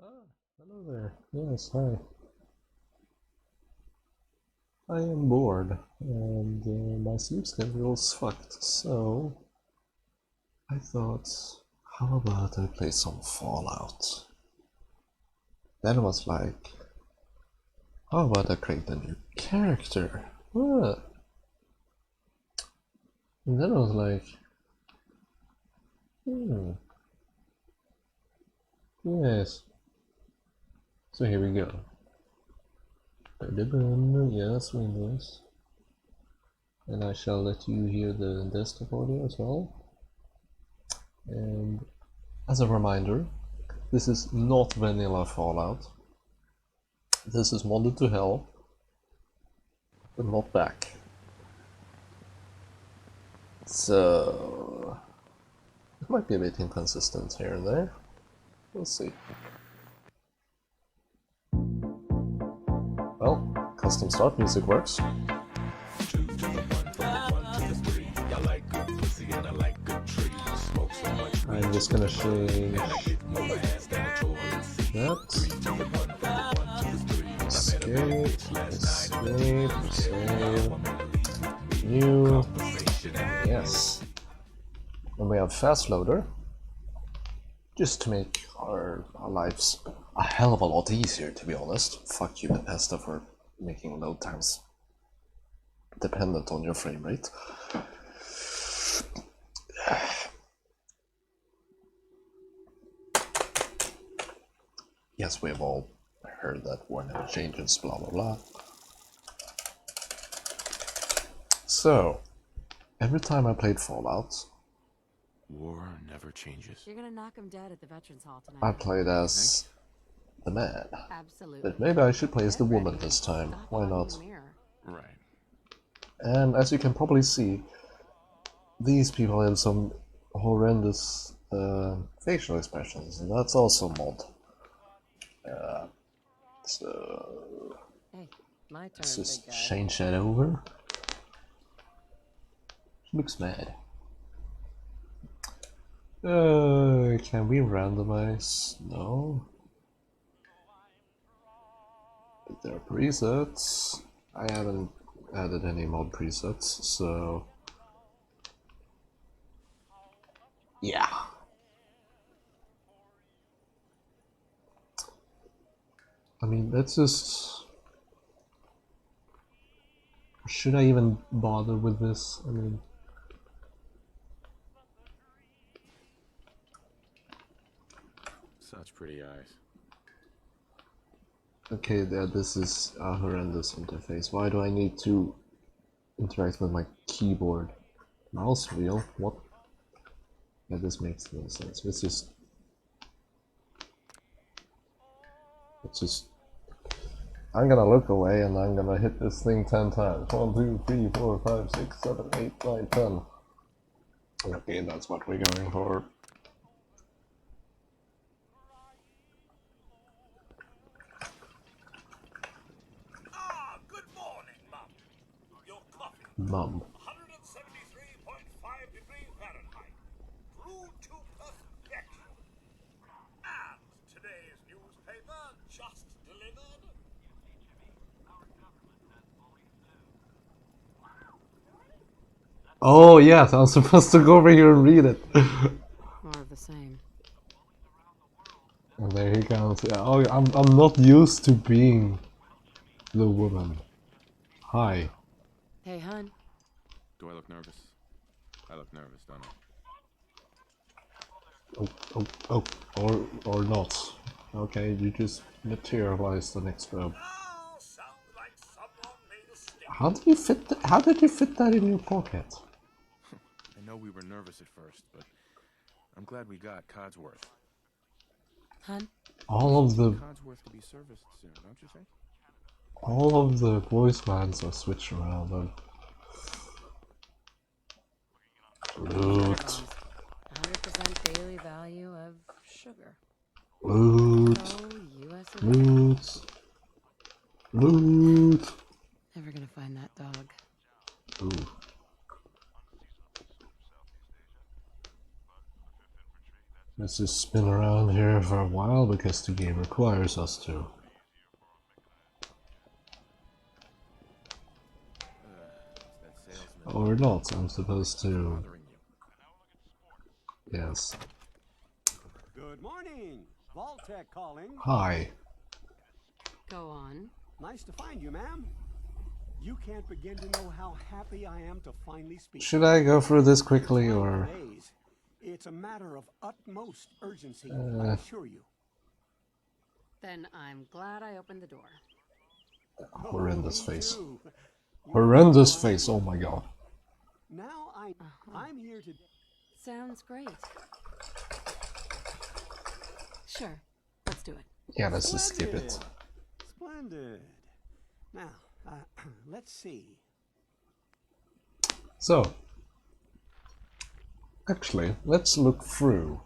Ah, hello there. Yes, hi. I am bored, and my sleep schedule's fucked, so I thought, how about I play some Fallout? Then I was like, how about I create a new character? What? And then I was like, yes. So here we go. Yes, Windows. And I shall let you hear the desktop audio as well. And as a reminder, this is not vanilla Fallout. This is modded to hell, but not back. So it might be a bit inconsistent here and there. We'll see. Well, custom start music works. I'm just gonna change that. Escape, save, new, yes. And we have fast loader, just to make our lives a hell of a lot easier, to be honest. Fuck you, Bethesda, for making load times dependent on your frame rate. Yes, we have all heard that war never changes, blah blah blah. So, every time I played Fallout, war never changes. You're gonna knock him dead at the Veterans Hall tonight. I played as the man. Absolutely. But maybe I should play as the woman this time. Why not? Right. And as you can probably see, these people have some horrendous facial expressions, and that's also mod. So Hey, my turn, let's just big guy. change that over. She looks mad. Can we randomize? No. But there are presets. I haven't added any mod presets, so yeah. I mean, let's just... Should I even bother with this? I mean... Such pretty eyes. Okay, this is a horrendous interface. Why do I need to interact with my keyboard? Mouse wheel? What? Yeah, this makes no sense. Let's just... I'm gonna look away and I'm gonna hit this thing 10 times. 1, 2, 3, 4, 5, 6, 7, 8, 9, 10. Okay, that's what we're going for. Good morning, Mum. Your coffee. Mum. 173.5 degrees Fahrenheit. Brewed to perfection. And today's newspaper just delivered. Oh yes, I was supposed to go over here and read it. More of the same. And there he comes. Yeah, oh, I'm not used to being the woman. Hi. Hey, hun. Do I look nervous? I look nervous, don't I? Or not. Okay, you just materialized the next verb. Oh, sounds like someone made a stick. How did you fit? How did you fit that in your pocket? I know we were nervous at first, but I'm glad we got Codsworth. Hun? All of the Codsworth to be serviced soon, don't you think? all of the voice lines are switched around. And... Loot. 100% daily value of sugar. Loot. Oh, U.S. Loot. Loot. Never gonna find that dog. Ooh. Let's just spin around here for a while because the game requires us to. That salesman Or not, I'm supposed to. bothering you. Yes. Good morning. Vaultec calling. Hi. Go on. Nice to find you, ma'am. You can't begin to know how happy I am to finally speak. Should I go through this quickly It's or? one of the days. It's a matter of utmost urgency, I assure you. Then I'm glad I opened the door. Horrendous Me face. too. Horrendous face, oh my god. Now I'm here to. Sounds great. Sure, let's do it. Yeah, let's just skip it. Splendid. Now, let's see. So, actually, let's look through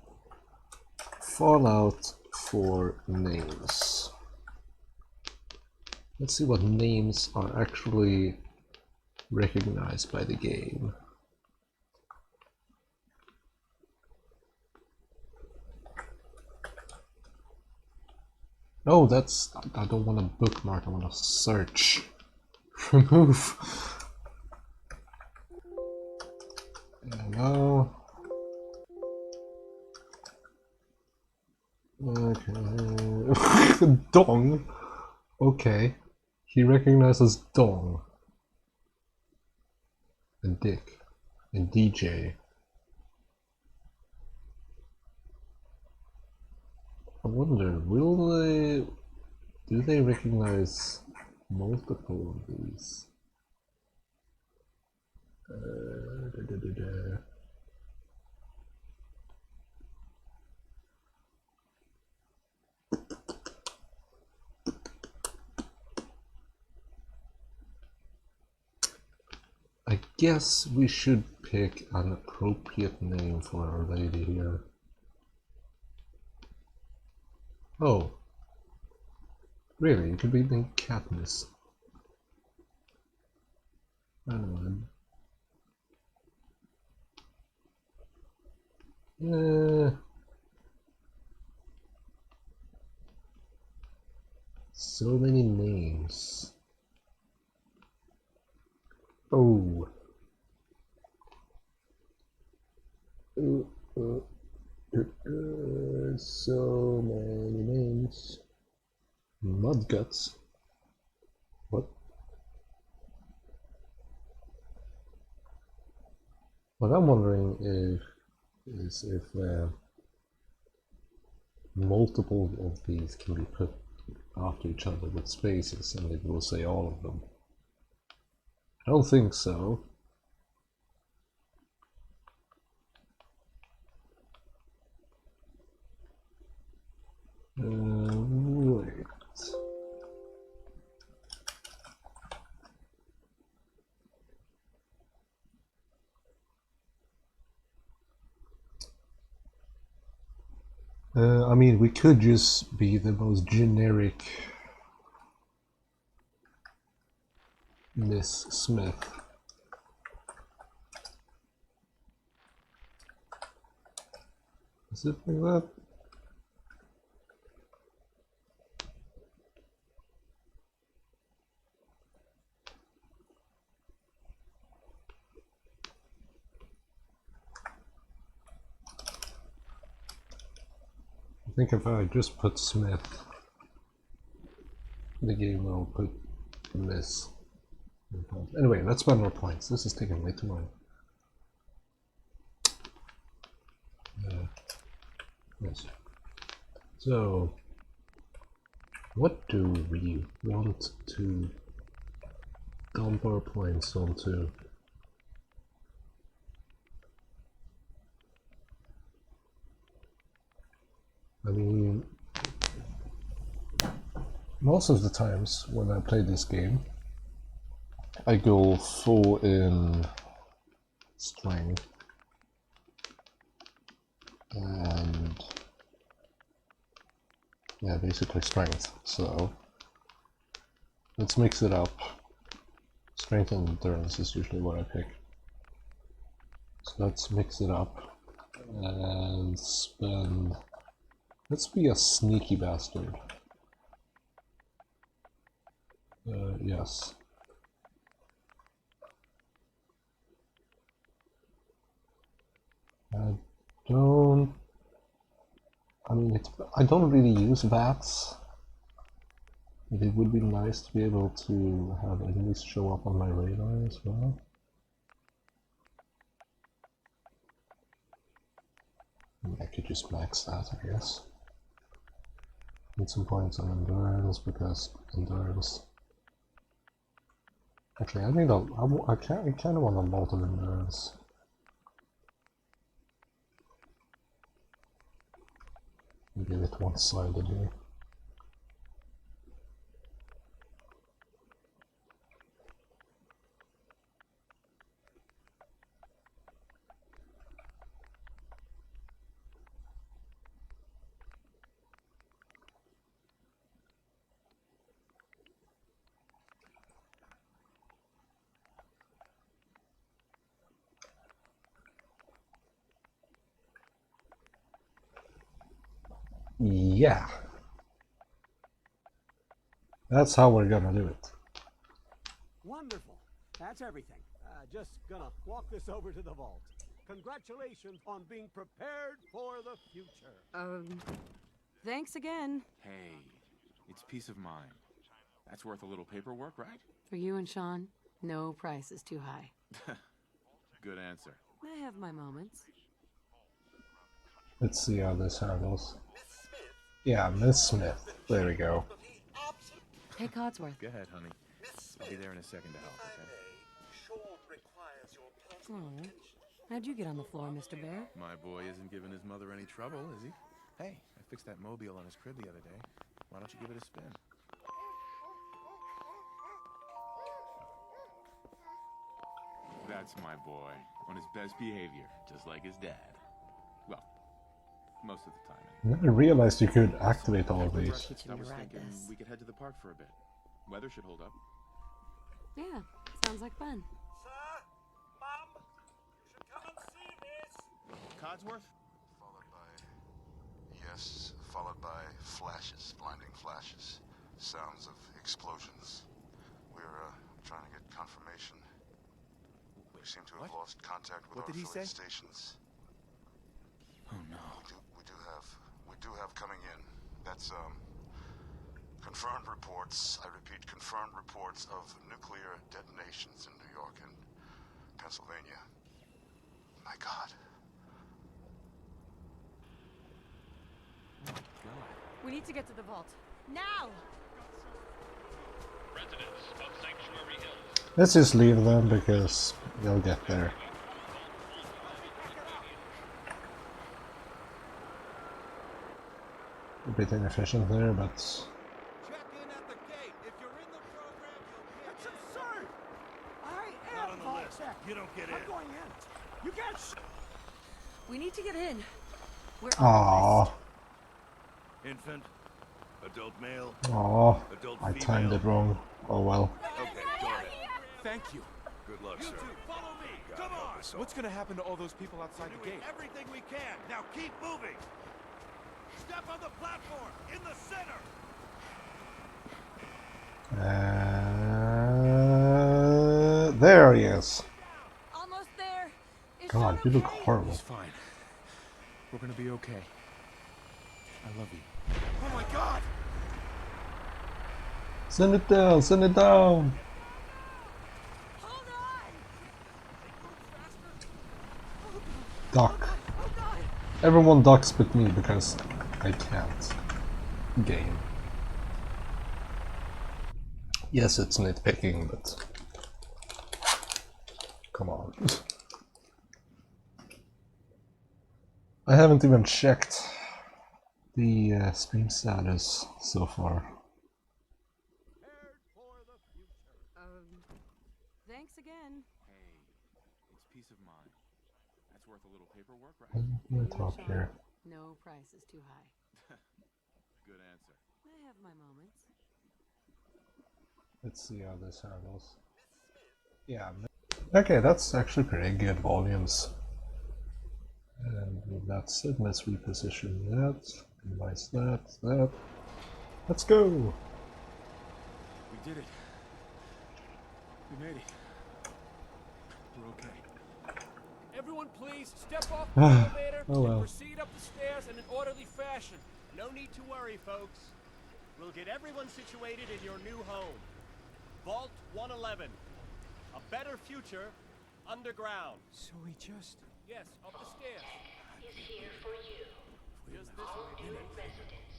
Fallout 4 names. Let's see what names are actually recognized by the game. No, that's... I don't want to bookmark, I want to search. Remove. No. Okay. Dong. Okay. He recognizes Dong. And Dick. And DJ. I wonder, do they recognize multiple of these? I guess we should pick an appropriate name for our lady here. Oh, really? It could be named Katniss. I don't know. So many names. Oh. So many names. Mudguts. What? What I'm wondering is if multiple of these can be put after each other with spaces and it will say all of them. I don't think so. Wait. I mean, we could just be the most generic Miss Smith. Is it like that? I think if I just put Smith, the game will put Miss. Anyway, let's spend more points. This is taking way too long. Yes. So, what do we want to dump our points onto? I mean, most of the times when I play this game, I go full in strength and yeah, basically strength. So let's mix it up. Strength and endurance is usually what I pick. So let's mix it up. and spend. Let's be a sneaky bastard. Yes. I don't. I mean, I don't really use bats. But it would be nice to be able to have enemies show up on my radar as well. I could just max that, I guess. Need some points on endurance because endurance. Actually, I need a. I kind of want a lot of endurance. Give it one-sided here. Yeah. That's how we're gonna do it. Wonderful. That's everything. Just gonna walk this over to the vault. Congratulations on being prepared for the future. Thanks again. Hey, it's peace of mind. That's worth a little paperwork, right? For you and Sean, no price is too high. Good answer. I have my moments. Let's see how this handles. Miss Smith, Yeah, Miss Smith. There we go. the absolute Hey, Codsworth. Go ahead, honey. Miss I'll be Smith, there in a second to help, if I okay? may, Sean requires your personal Aw. attention. How'd you get on the floor, Mr. Bear? My boy isn't giving his mother any trouble, is he? Hey, I fixed that mobile on his crib the other day. Why don't you give it a spin? That's my boy, on his best behavior, just like his dad. Well, most of the time. I never realized you could activate all of these. Teach I him to was ride thinking this. we could head to the park for a bit. Weather should hold up. Yeah, sounds like fun. Sir, Mum, you should come and see this. Codsworth? Followed by flashes, blinding flashes, sounds of explosions. We're trying to get confirmation. We seem to have What? lost contact with What our did he affiliate say? stations. Oh no. We do have coming in. That's confirmed reports. I repeat, confirmed reports of nuclear detonations in New York and Pennsylvania. My God. We need to get to the vault. Now! Residents of Sanctuary Hills. Let's just leave them because they'll get there. A bit inefficient there, but Check in at the gate. If you're in the program, you'll That's absurd! I am vault check. You don't get I'm going in. You can't. We need to get in. We're aww, Infant, adult male, aww, adult I female. timed it wrong. Oh well. Okay, go ahead. Thank you. Good luck, sir. Follow me. Come on. What's gonna happen to all those people outside the Doing gate? everything we can. Now keep moving. Step on the platform in the center. There he is. almost there. Is God, Sean you look okay? horrible. He's fine. We're gonna be okay. I love you. Oh my God! Send it down, send it down. Hold on! Duck. Everyone ducks but me because I can't game. Yes, it's nitpicking, but come on. I haven't even checked the stream status so far. Thanks again. Hey, it's peace of mind. That's worth a little paperwork, right? I'm gonna talk here. No price is too high. Good answer. I have my moments. Let's see how this handles. Yeah. Okay, that's actually pretty good volumes. And that's it. Let's reposition that. Minimize that. Let's go! We did it. We made it. We're okay. Everyone please, step off the Ah, elevator oh well. and proceed up the stairs in an orderly fashion. No need to worry, folks. We'll get everyone situated in your new home. Vault 111. A better future underground. So we just... Yes, up the stairs. Is here for you. Just this All way. new residents,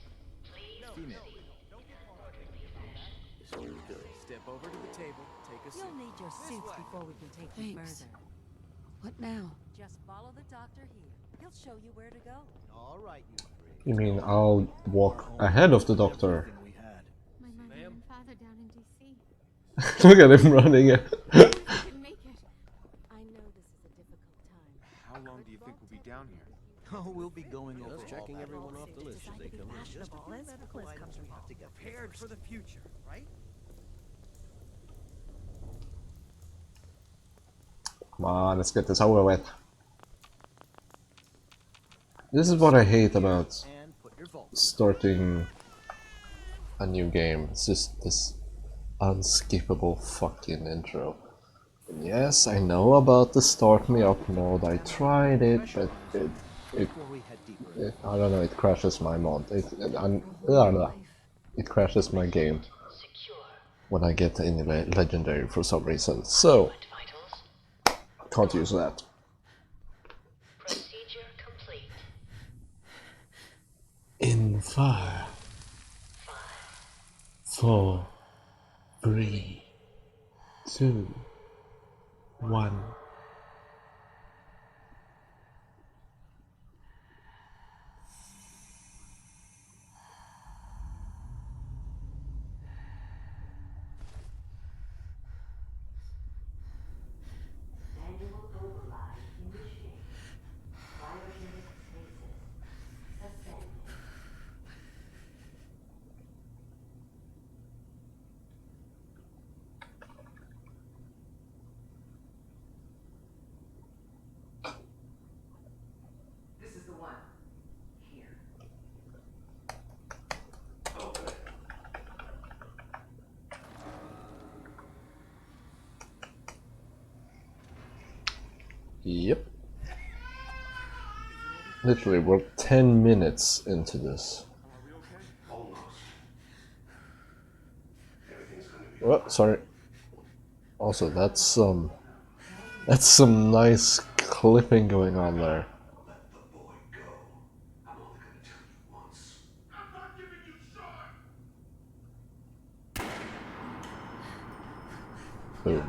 please Female. proceed Don't get in caught. orderly fashion. Step over to the table, take a seat. You'll need your This suits way. before we can take you Thanks. further. What now? Just follow the doctor here. He'll show you where to go. All right, you three. You mean I'll walk ahead of the doctor? My mother Ma'am? and father down in D.C. Look at him running it. I couldn't make it. I know this is a difficult time. How long do you think we'll be down here? Oh, we'll be going over Just checking everyone off the list as they come in. Fashionable as medical comes from have to get Prepared for the future, right? Come on, let's get this over with. This is what I hate about And put your vault. starting a new game. It's just this unskippable fucking intro. And yes, I know about the start me up mode. I tried it, but Before we head deeper. I don't know. It crashes my mod. It crashes my game Secure. when I get any legendary for some reason. So Vitals. can't use that. Procedure complete. In 5, 4, 3, 2, 1. Manual override initiated. Cryogenic stasis suspended. This is the one. Here. Yep. Literally, we're 10 minutes into this. Oh, sorry. Also, that's some nice clipping going on there. Boom.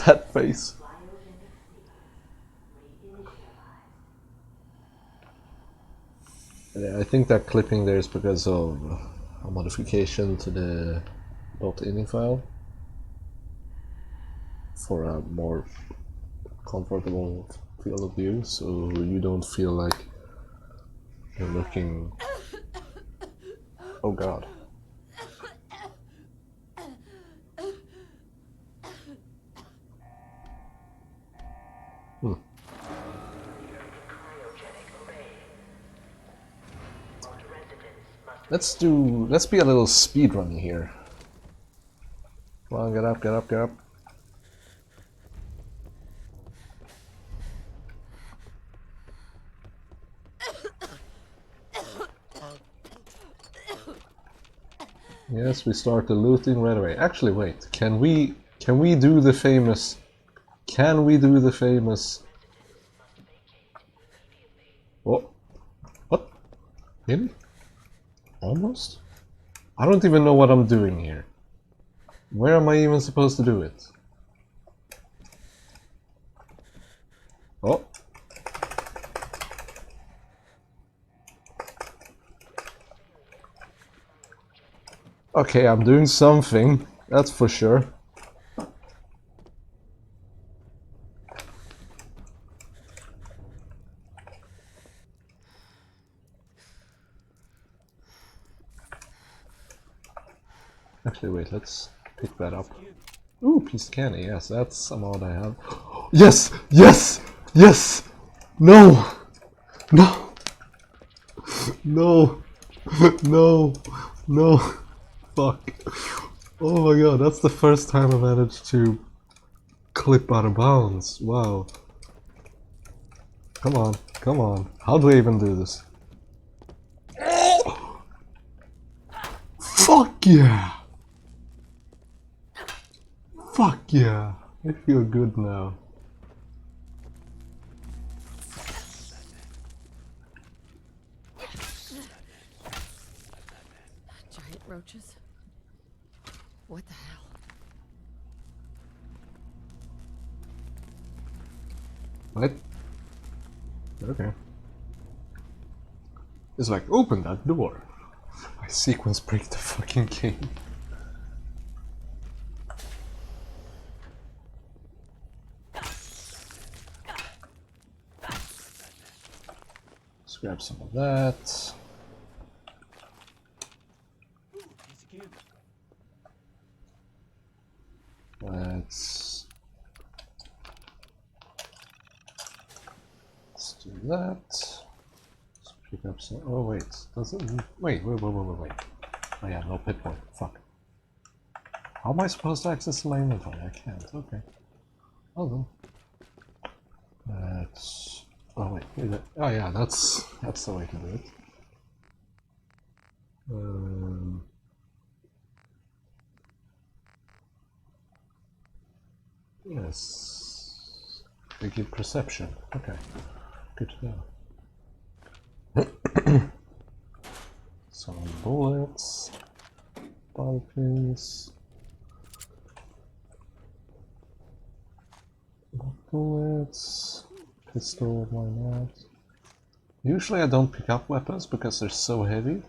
That face. Yeah, I think that clipping there is because of a modification to the .ini file for a more comfortable field of view, so you don't feel like you're looking. Oh god. Let's be a little speedrunny here. Come on, get up, get up, get up. Yes, we start the looting right away. Actually, wait. Can we do the famous? Can we do the famous? Oh, what? Maybe? Almost? I don't even know what I'm doing here. Where am I even supposed to do it? Oh. Okay, I'm doing something, that's for sure. Actually, wait, let's pick that up. Ooh, piece of candy. Yes, that's a mod I have. Yes! Yes! Yes! No! No! No! No! No! Fuck. Oh my god, that's the first time I managed to clip out of bounds. Wow. Come on, come on. How do I even do this? Fuck yeah! Fuck yeah! I feel good now. Giant roaches? What the hell? What? Okay. It's like, open that door. I sequence break the fucking game. Let's grab some of that. Let's do that. Let's pick up some. Oh wait, does it? Wait. Oh yeah, no pit point. Fuck. How am I supposed to access my inventory? I can't. Okay. Oh then. That's. Oh wait. Oh yeah, that's the way to do it. Yes. They give perception. Okay. Good to know. Some bullets. Body pins. Bullets. Pistol, why not? Usually I don't pick up weapons because they're so heavy.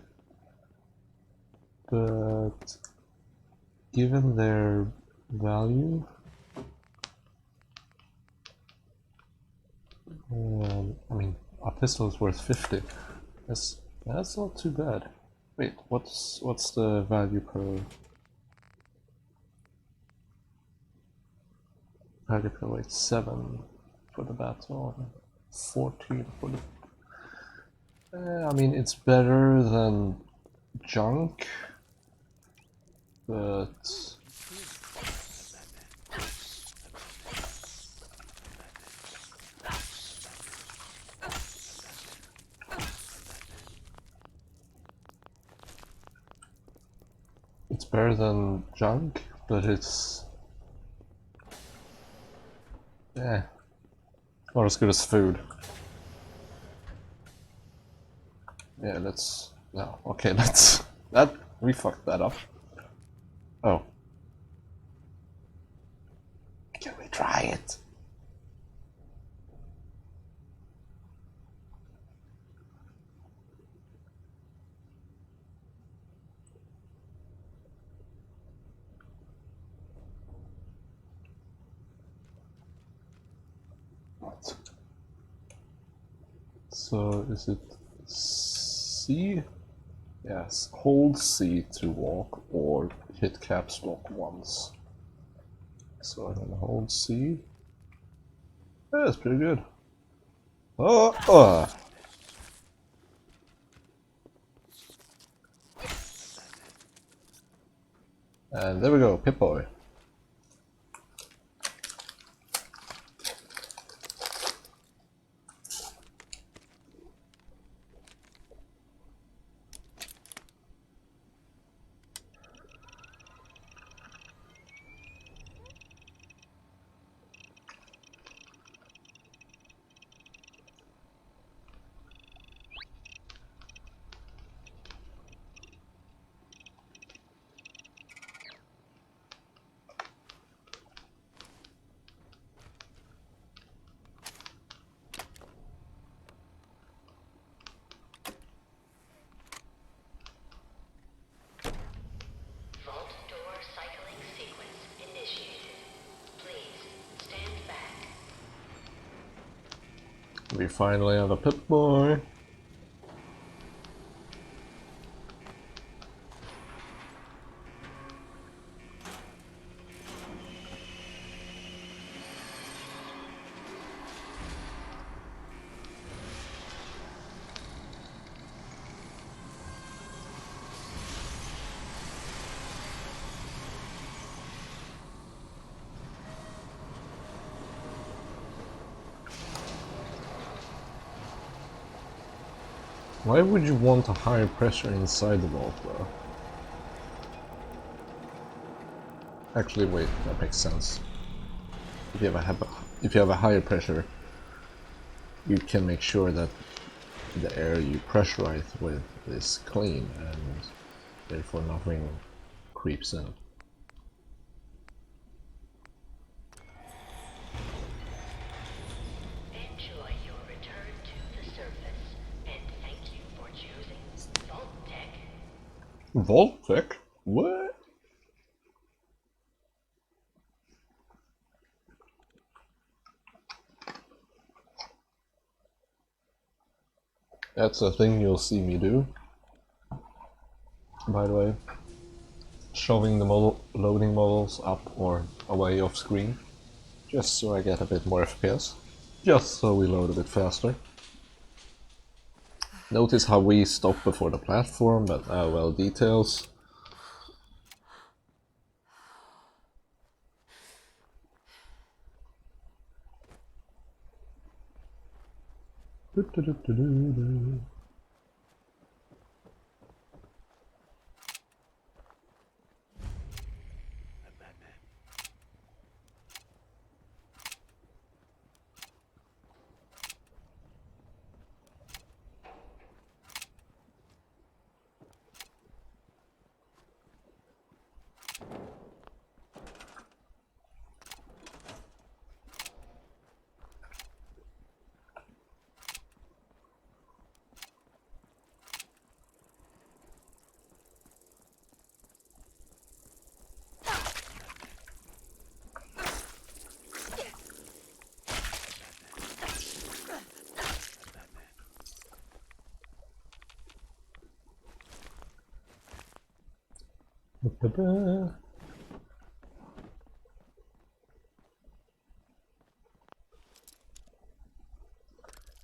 But given their value, I mean, a pistol is worth 50. That's not too bad. Wait, what's the value per weight? 7 for the baton, 14 for the. I mean, it's better than junk, but. It's better than junk, but it's not as good as food. Yeah, let's no. Okay, let's we fucked that up. Oh, can we try it? What? So is it C? Yes, hold C to walk or hit caps lock once. So I'm gonna hold C. Yeah, that's pretty good. Oh. And there we go, Pip-Boy. We finally have a Pip-Boy. Why would you want a higher pressure inside the vault though? Actually, wait, that makes sense. If you have a higher pressure, you can make sure that the air you pressurize with is clean and therefore nothing creeps in. Enjoy your return to the surface, and thank you for choosing Vault Tech. Vault Tech? What? That's a thing you'll see me do. By the way, shoving the loading models up or away off screen, just so I get a bit more FPS, just so we load a bit faster. Notice how we stop before the platform, but well, details.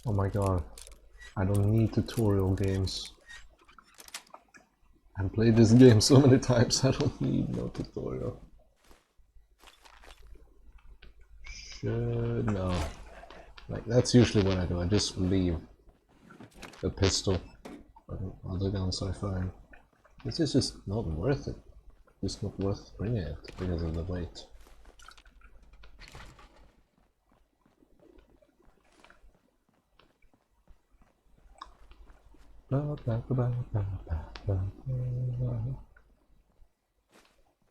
Oh my god, I don't need tutorial games. I've played this game so many times, I don't need no tutorial. No. Like, that's usually what I do, I just leave the pistol or other guns I find. This is just not worth it. It's not worth bringing it because of the weight.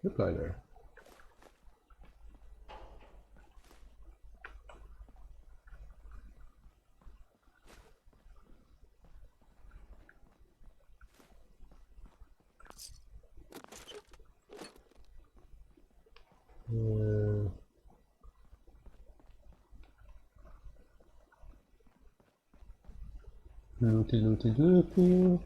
Goodbye there. Looty looty looty.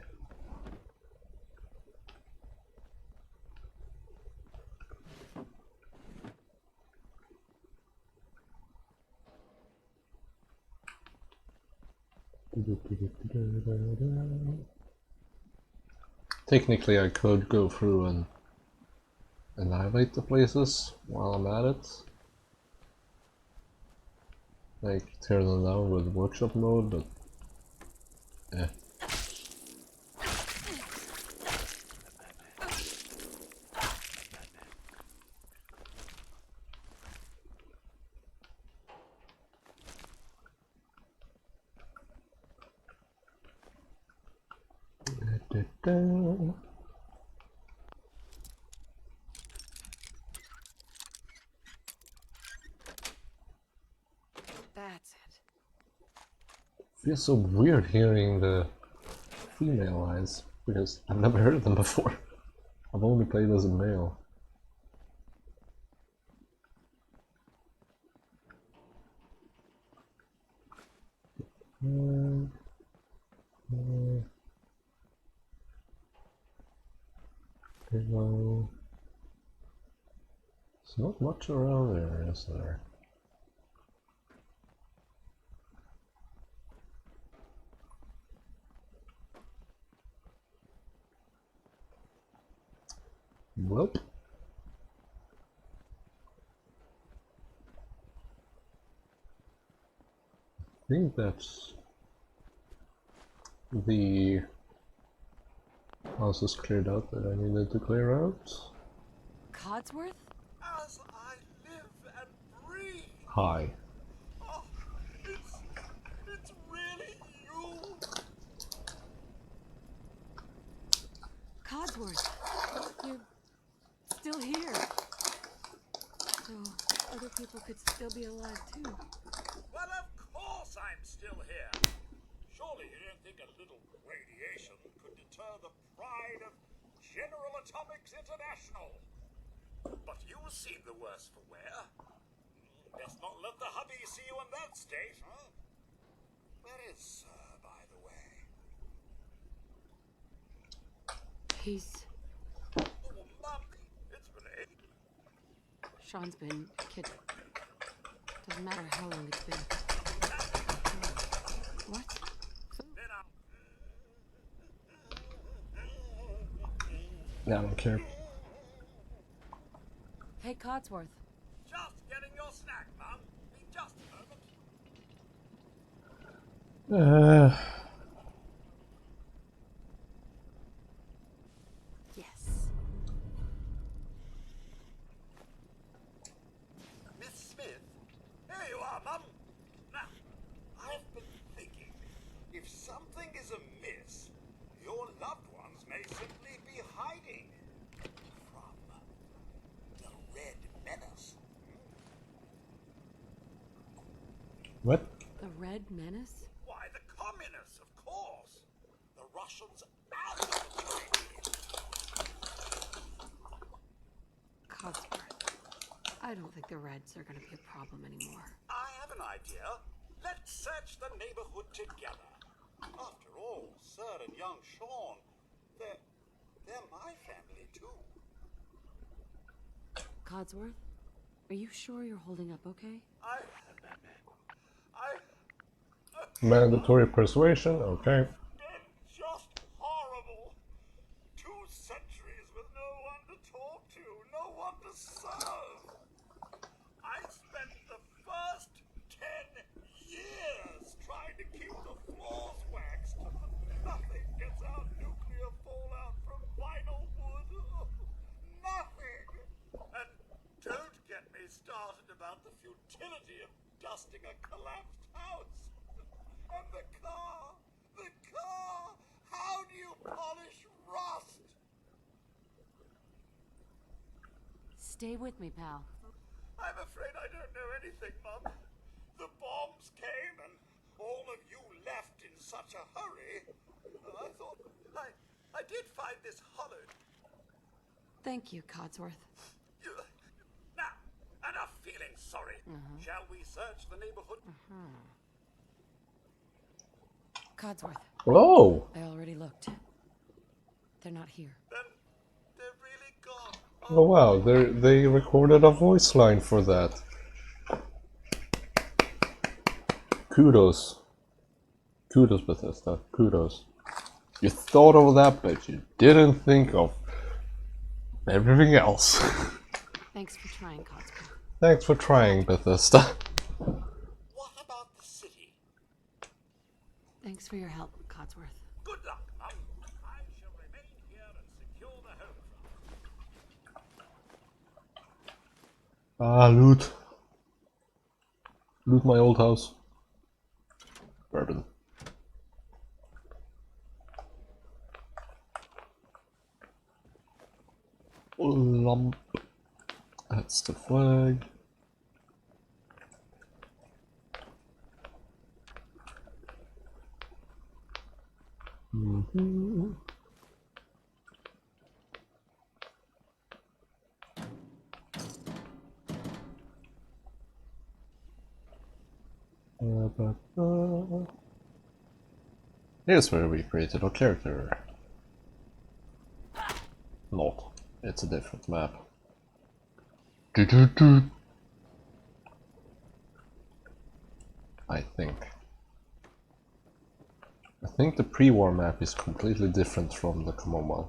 Technically I could go through and annihilate the places while I'm at it. Like tear them down with workshop mode, but eh. That's it. Feels so weird hearing the female eyes because I've never heard them before. I've only played as a male. Hello. There's not much around there, is there? Well, I think that's the houses cleared out that I needed to clear out. Codsworth? As I live and breathe. Hi. Oh, it's really you. Codsworth, you're still here. So other people could still be alive too. Well, of course I'm still here. Surely you don't think a little radiation could deter the pride of General Atomics International? But you seem the worse for wear. Best not let the hubby see you in that state, huh? Where is Sir, by the way? He's... Oh, Mum, it's been ages. Sean's been kid. Doesn't matter how long it's been. What? Yeah, I don't care. Hey, Codsworth. Just getting your snack, Mum. In just a moment. Yes. Miss Smith? Here you are, Mum. Now, I've been thinking, if something is amiss, your loved ones may simply be hiding from the Red Menace. What? The Red Menace? Why, the communists, of course. The Russians and the Chinese. Codsworth. I don't think the Reds are gonna be a problem anymore. I have an idea. Let's search the neighborhood together. After all, Sir and young Sean, they're my family too. Codsworth? Are you sure you're holding up okay? I Mandatory persuasion, okay. been just horrible. 2 centuries with no one to talk to, no one to serve. I spent the first 10 years trying to keep the floors waxed. Nothing gets out nuclear fallout from vinyl wood. Nothing. And don't get me started about the futility of dusting a collapsed house. And the car! How do you polish rust? Stay with me, pal. I'm afraid I don't know anything, Mum. The bombs came and all of you left in such a hurry. I thought I did find this hollowed. Thank you, Codsworth. Now, enough feeling sorry. Shall we search the neighborhood? Codsworth. Oh! I already looked. They're not here. Then they're really gone. Oh wow, they recorded a voice line for that. Kudos. Kudos, Bethesda. Kudos. You thought of that, but you didn't think of everything else. Thanks for trying, Codsworth. Thanks for trying, Bethesda. What about the city? Thanks for your help, Codsworth. Good luck, Mum. I shall remain here and secure the home front. Ah, loot. Loot my old house. Bourbon. Lump. That's the flag. Here's where we created our character. Not. It's a different map. I think the pre-war map is completely different from the common one.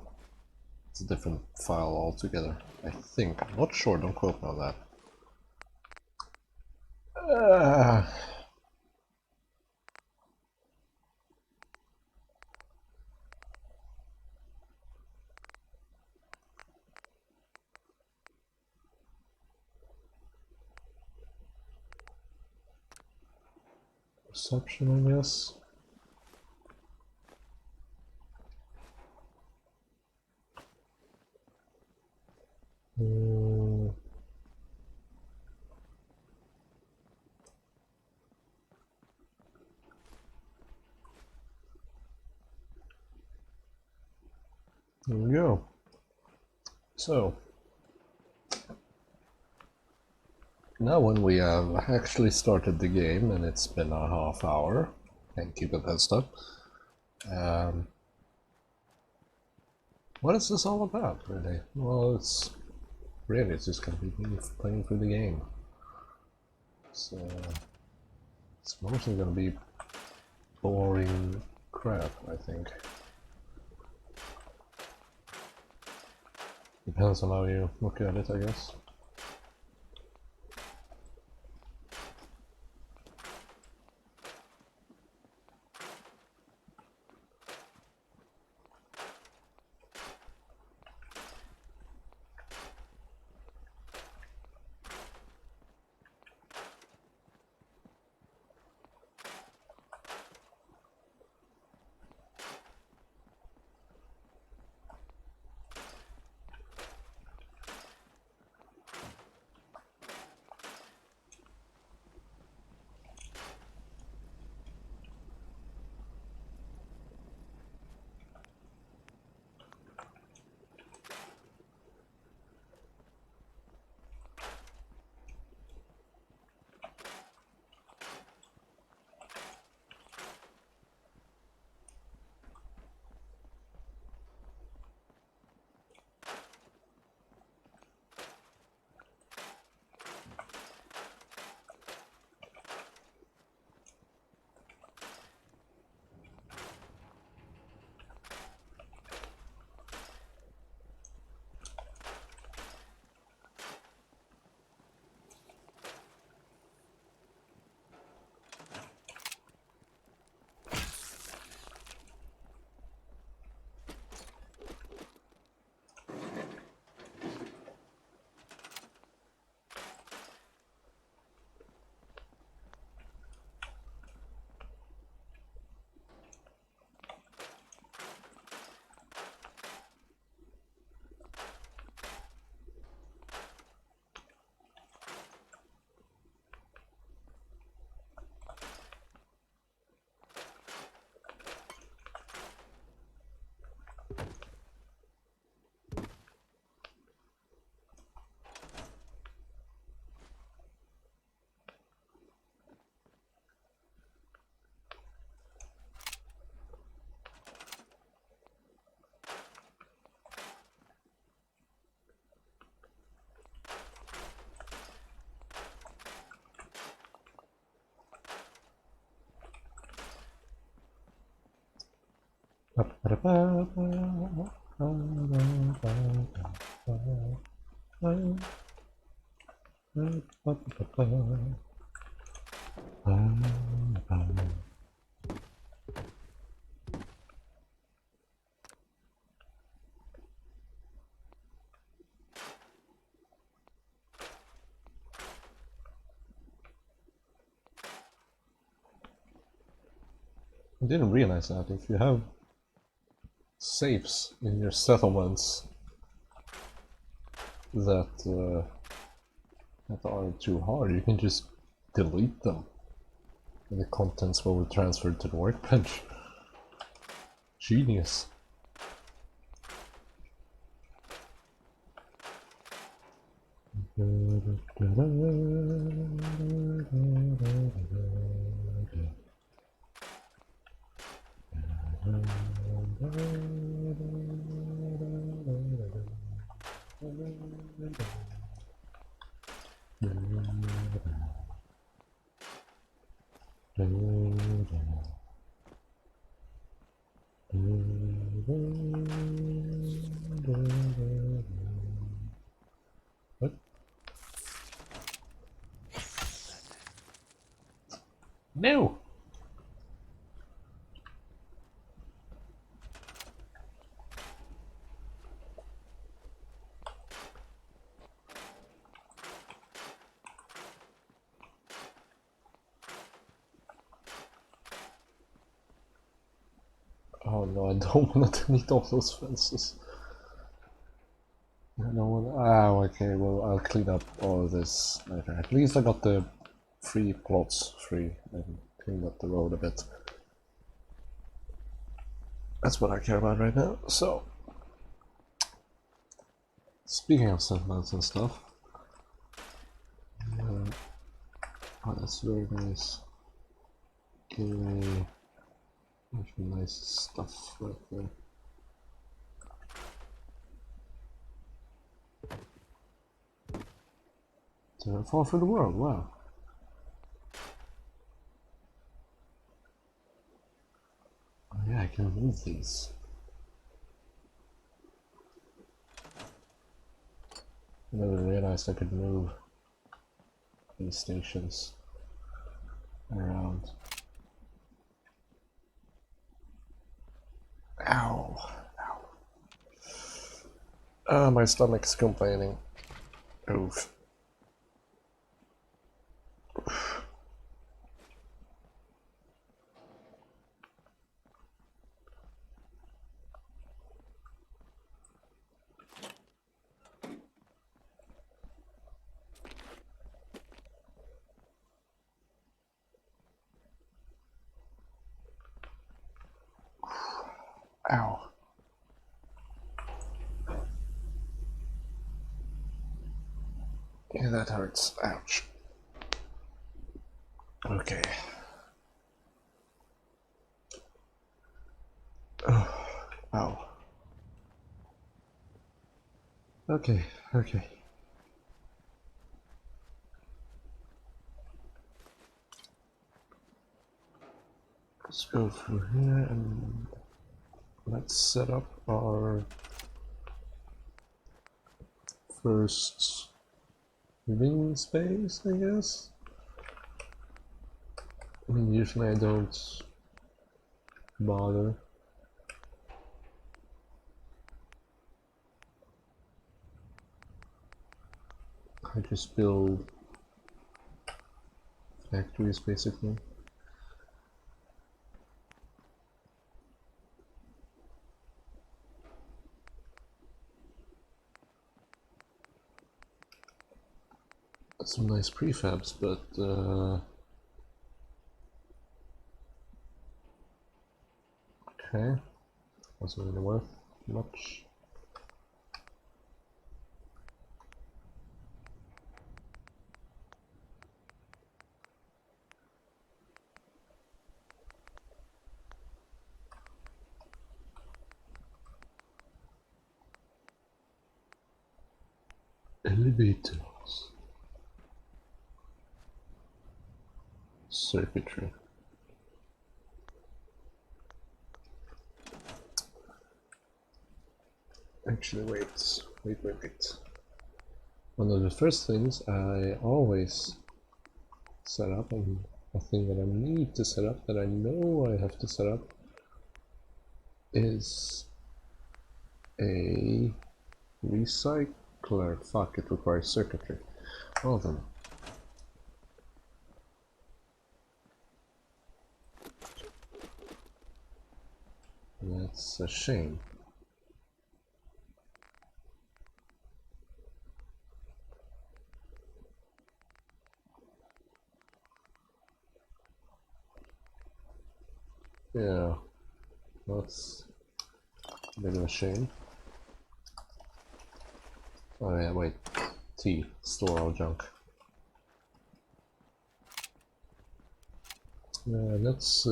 It's a different file altogether. I think. I'm not sure, don't quote me on that. Perception, I guess. There we go. So, now when we have actually started the game and it's been a half hour, thank you Bethesda, what is this all about really? Well, it's just gonna be me playing through the game. So, it's mostly gonna be boring crap, I think. Depends on how you look at it, I guess. I didn't realize that if you have safes in your settlements that that are too hard, you can just delete them and the contents will be transferred to the workbench. Genius. What? No! Oh no, I don't want to delete all those fences. I don't want. Ah, okay. Well, I'll clean up all of this later. At least I got the 3 plots free and cleaned up the road a bit. That's what I care about right now. So, speaking of settlements and stuff, oh, that's very nice. Okay, nice stuff right there. Fall for the world. Wow. Oh yeah, I can move these. I never realized I could move these stations around. Ow. Ow. My stomach's complaining. Oof. Ow. Yeah, that hurts. Ouch. Okay. Oh. Ow. Okay, okay. Let's go through here and let's set up our first living space, I guess. I mean, usually I don't bother. I just build factories basically. Some nice prefabs, but okay, wasn't really worth much. Elevators. Circuitry. Actually, wait. One of the first things I always set up, and a thing that I need to set up, that I know I have to set up, is a recycler. Fuck, it requires circuitry. Well then. That's a shame. Yeah, that's a bit of a shame. Oh yeah, wait. T. Store all junk. Let's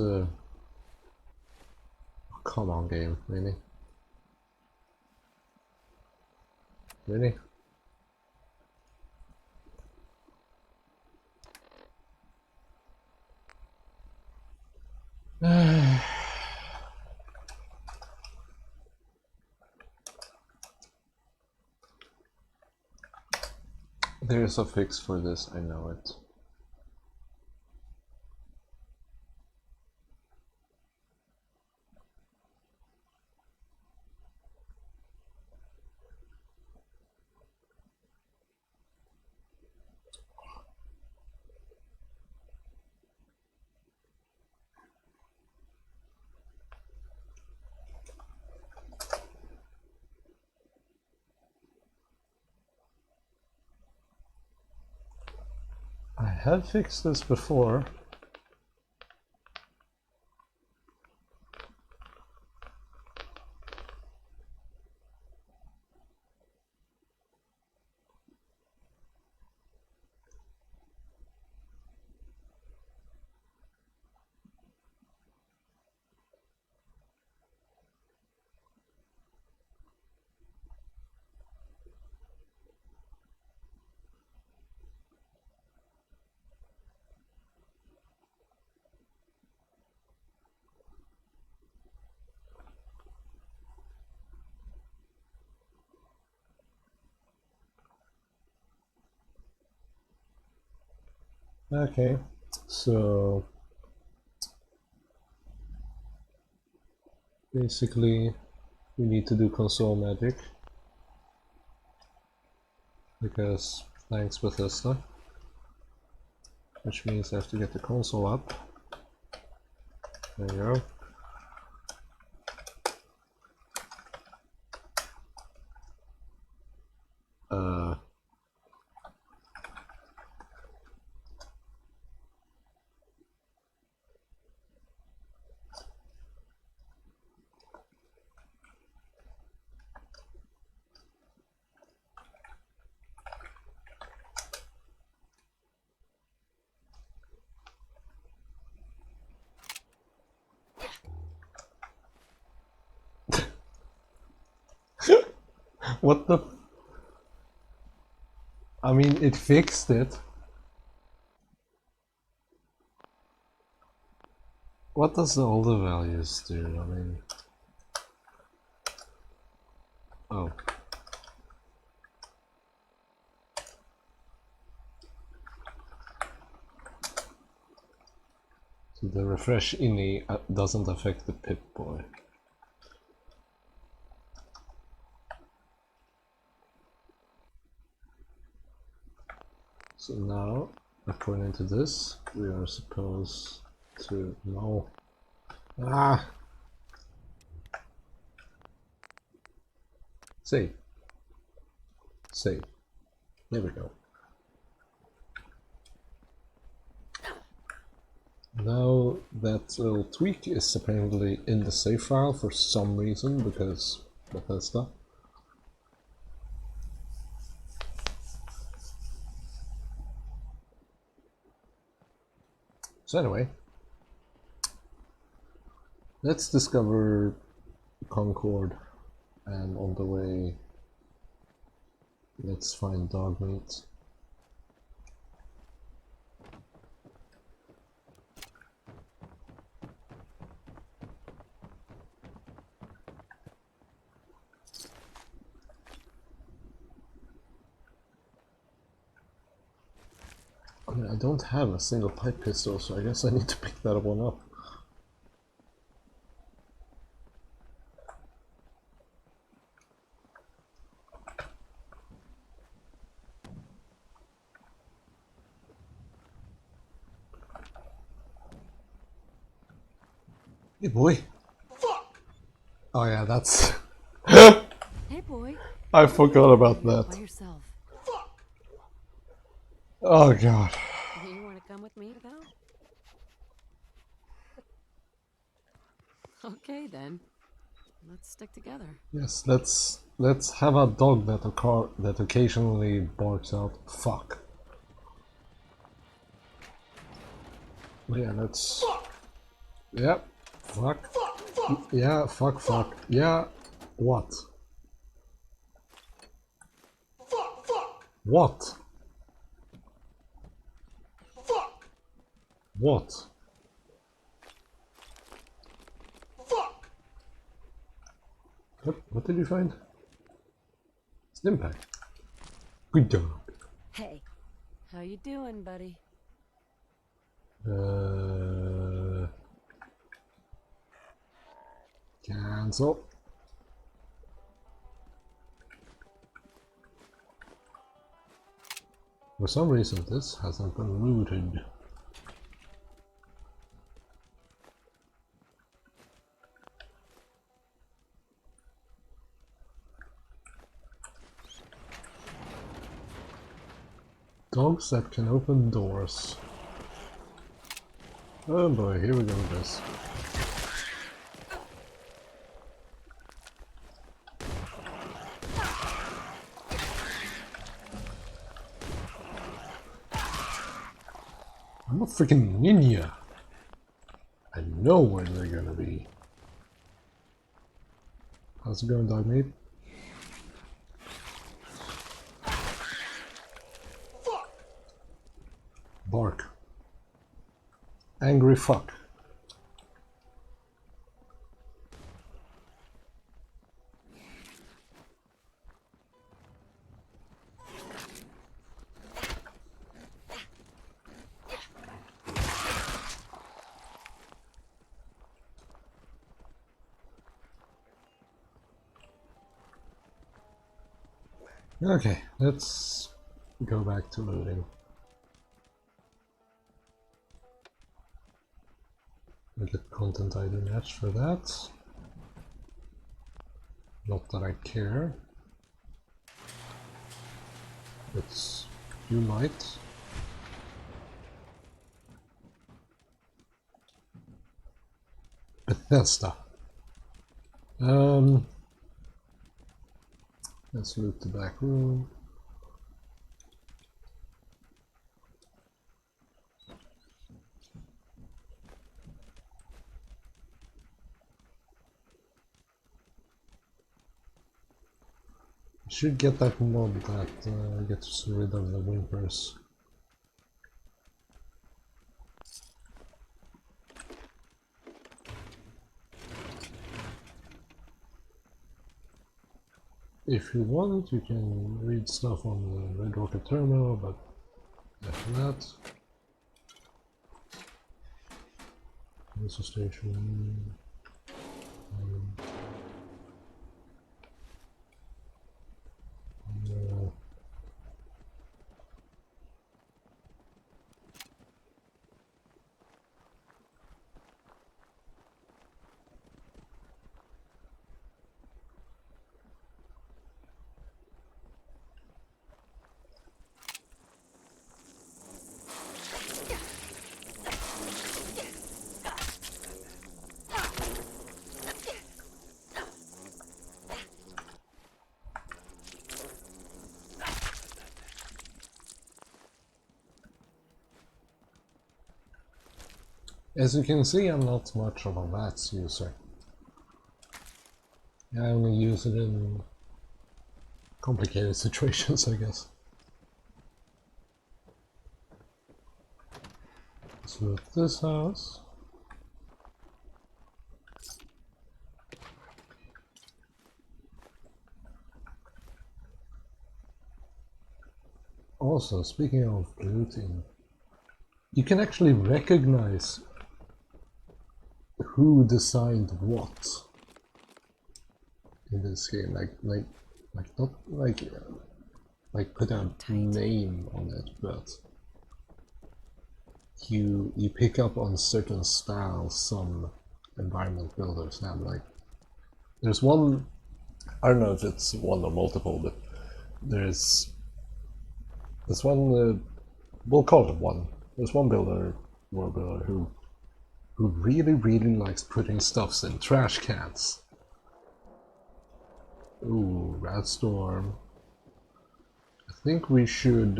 come on, game. Really? Really? There's a fix for this, I know it. I have fixed this before. Okay, so basically we need to do console magic because thanks Bethesda, which means I have to get the console up. There you go. What the? I mean, it fixed it. What does the older values do? I mean, oh. So the refresh ini doesn't affect the Pip-Boy. So now, according to this, we are supposed to know. Ah! Save. Save. There we go. Now that little tweak is apparently in the save file for some reason, because Bethesda. So anyway, let's discover Concord, and on the way, let's find dog meat. I mean, I don't have a single pipe pistol, so I guess I need to pick that one up. Hey boy! Fuck! Oh yeah, that's... Hey boy. I forgot about By that. yourself. Fuck! Oh god. You want to come with me, though? Okay then. Let's stick together. Yes, let's have a dog that occasionally barks out fuck. But yeah, let's... Fuck! Yep. Fuck. Fuck! Fuck! Yeah, fuck. Yeah. What? Fuck! Fuck! What? Fuck! What? Fuck! What did you find? Stimpack. Good job. Hey. How you doing, buddy? Cancel. For some reason this hasn't been rooted. Dogs that can open doors. Oh boy, here we go with this. I'm a freaking ninja. I know where they're gonna be. How's it going, dog mate? Fuck! Bark. Angry fuck. Okay, let's go back to looting. We'll get content ID match for that. Not that I care. But you might. Bethesda. Let's loot the back room. Should get that mod that gets rid of the whimpers. If you want, you can read stuff on the Red Rocket terminal, but after that, this is station. No. As you can see, I'm not much of a VATS user. I only use it in complicated situations, I guess. Let's loot this house. Also, speaking of looting, you can actually recognize who designed what in this game. Not like put a name on it, but you pick up on certain styles some environment builders have. Like, there's one, I don't know if it's one or multiple, but there's one, we'll call it one. There's one world builder who really likes putting stuffs in trash cans. Ooh, Rat Storm. I think we should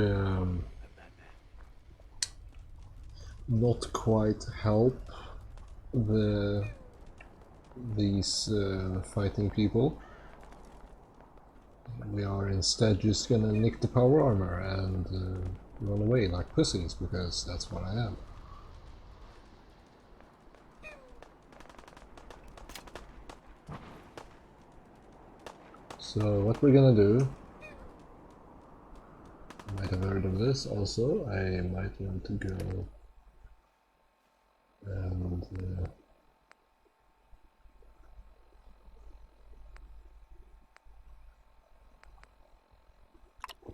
not quite help these fighting people. We are instead just gonna nick the power armor and run away like pussies, because that's what I am. So what we're gonna do, you might have heard of this also, I might want to go and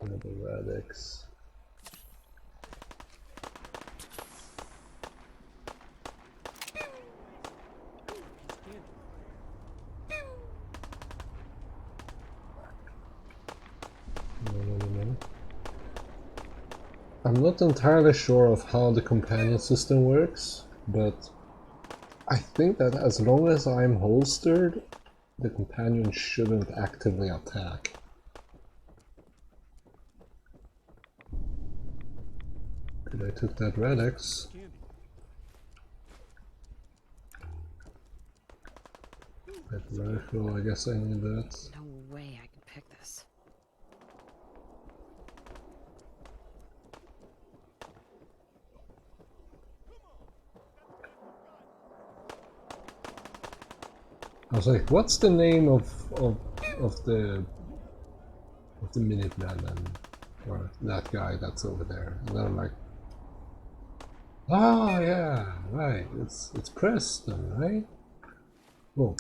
grab a Radix. No. I'm not entirely sure of how the companion system works, but I think that as long as I'm holstered, the companion shouldn't actively attack. Good, I took that red X. That rifle, I guess I need that. No way I can pick this. I was like, what's the name of the Minuteman or that guy that's over there? And then I'm like, oh yeah, right. It's Preston, right? Oh.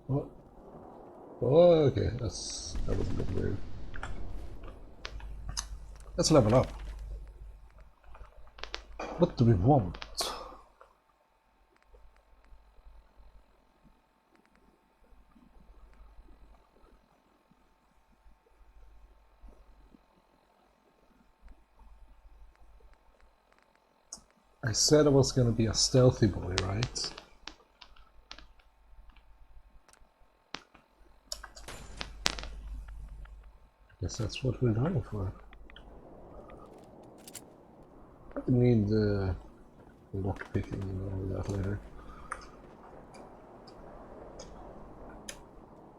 Oh. Oh, okay. That was a bit weird. Let's level up. What do we want? I said I was gonna be a stealthy boy, right? Guess that's what we're going for. I need lock picking and all that later.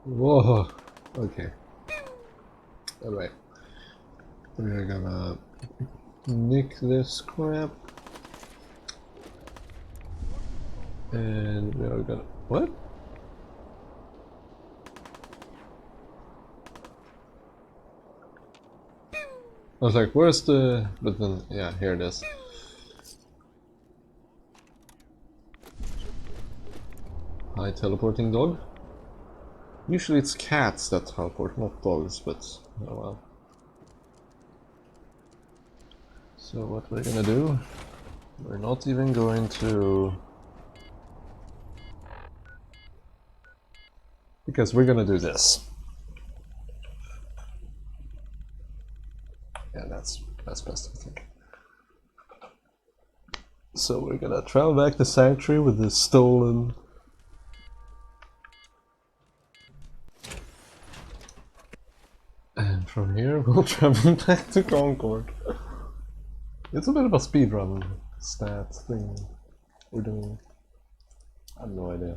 Whoa! Okay. Alright. We're gonna nick this crap. And we are gonna... What? I was like, where's the... But then, yeah, here it is. Hi, teleporting dog. Usually it's cats that teleport, not dogs, but oh well. So what we're gonna do, we're not even going to... Because we're gonna do this. Yeah, that's best, I think. So we're gonna travel back to Sanctuary with the stolen... And from here we'll travel back to Concord. It's a bit of a speedrun stat thing we're doing. I have no idea.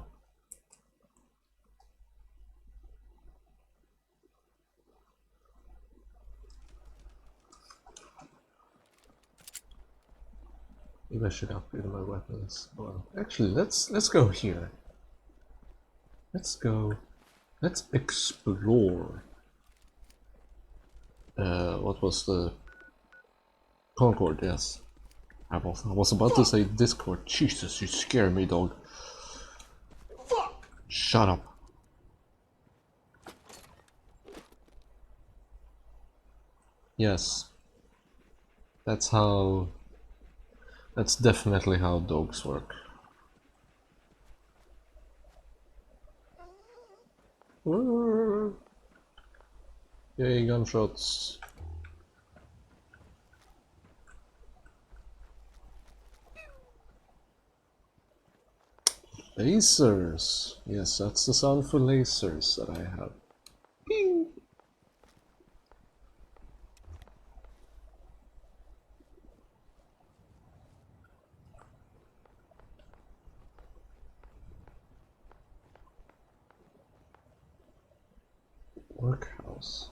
Maybe I should upgrade my weapons. Well, actually, let's go here. Let's go. Let's explore. What was the Concord? Yes. I was about to say Discord. Jesus, you scare me, dog. Fuck! Shut up. Yes. That's how... That's definitely how dogs work. Yay, gunshots. Lasers! Yes, that's the sound for lasers that I have. Ping! Workhouse.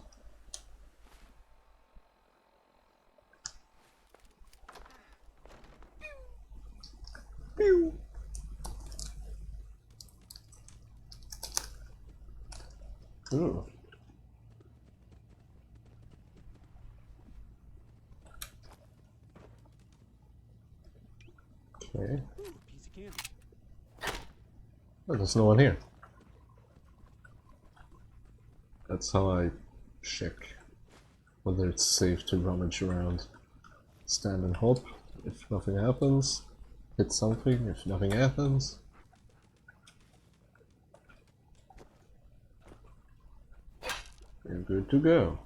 Pew! Ooh. Okay. Piece of candy. Oh, there's no one here. That's how I check whether it's safe to rummage around. Stand and hop. If nothing happens, hit something. If nothing happens, you're good to go.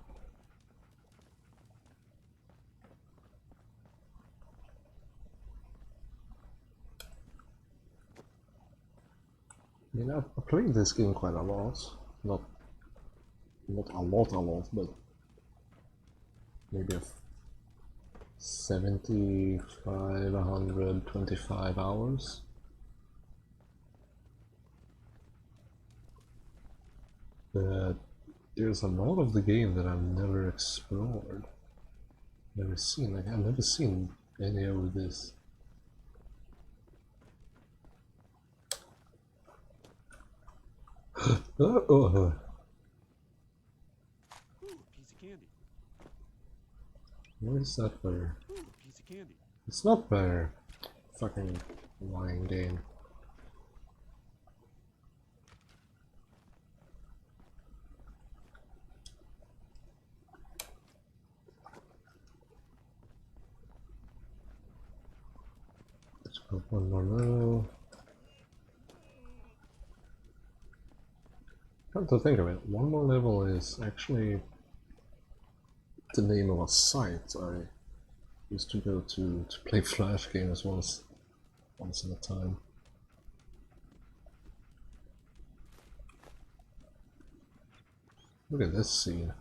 I mean, I've played this game quite a lot. Not a lot, but maybe 75, 125 hours. But there's a lot of the game that I've never explored, never seen. Like, I've never seen any of this. Ooh, piece of candy. Where is that better? Ooh, piece of candy. It's not better. Fucking lying game. Let's go one more row. Come to think of it, one more level is actually the name of a site I used to go to play Flash games once in a time. Look at this scene.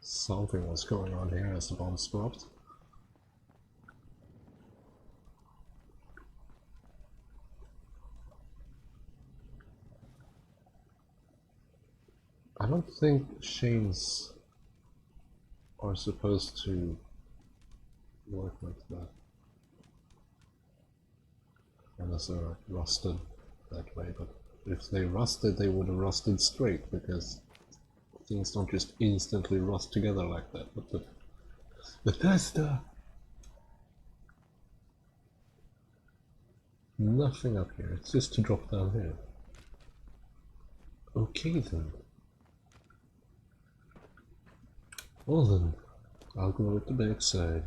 Something was going on here as the bombs dropped. I don't think chains are supposed to work like that. Unless they're rusted that way, but if they rusted, they would have rusted straight, because things don't just instantly rust together like that. But the Bethesda! Nothing up here, it's just to drop down here. Okay then. Well then, I'll go with the backside.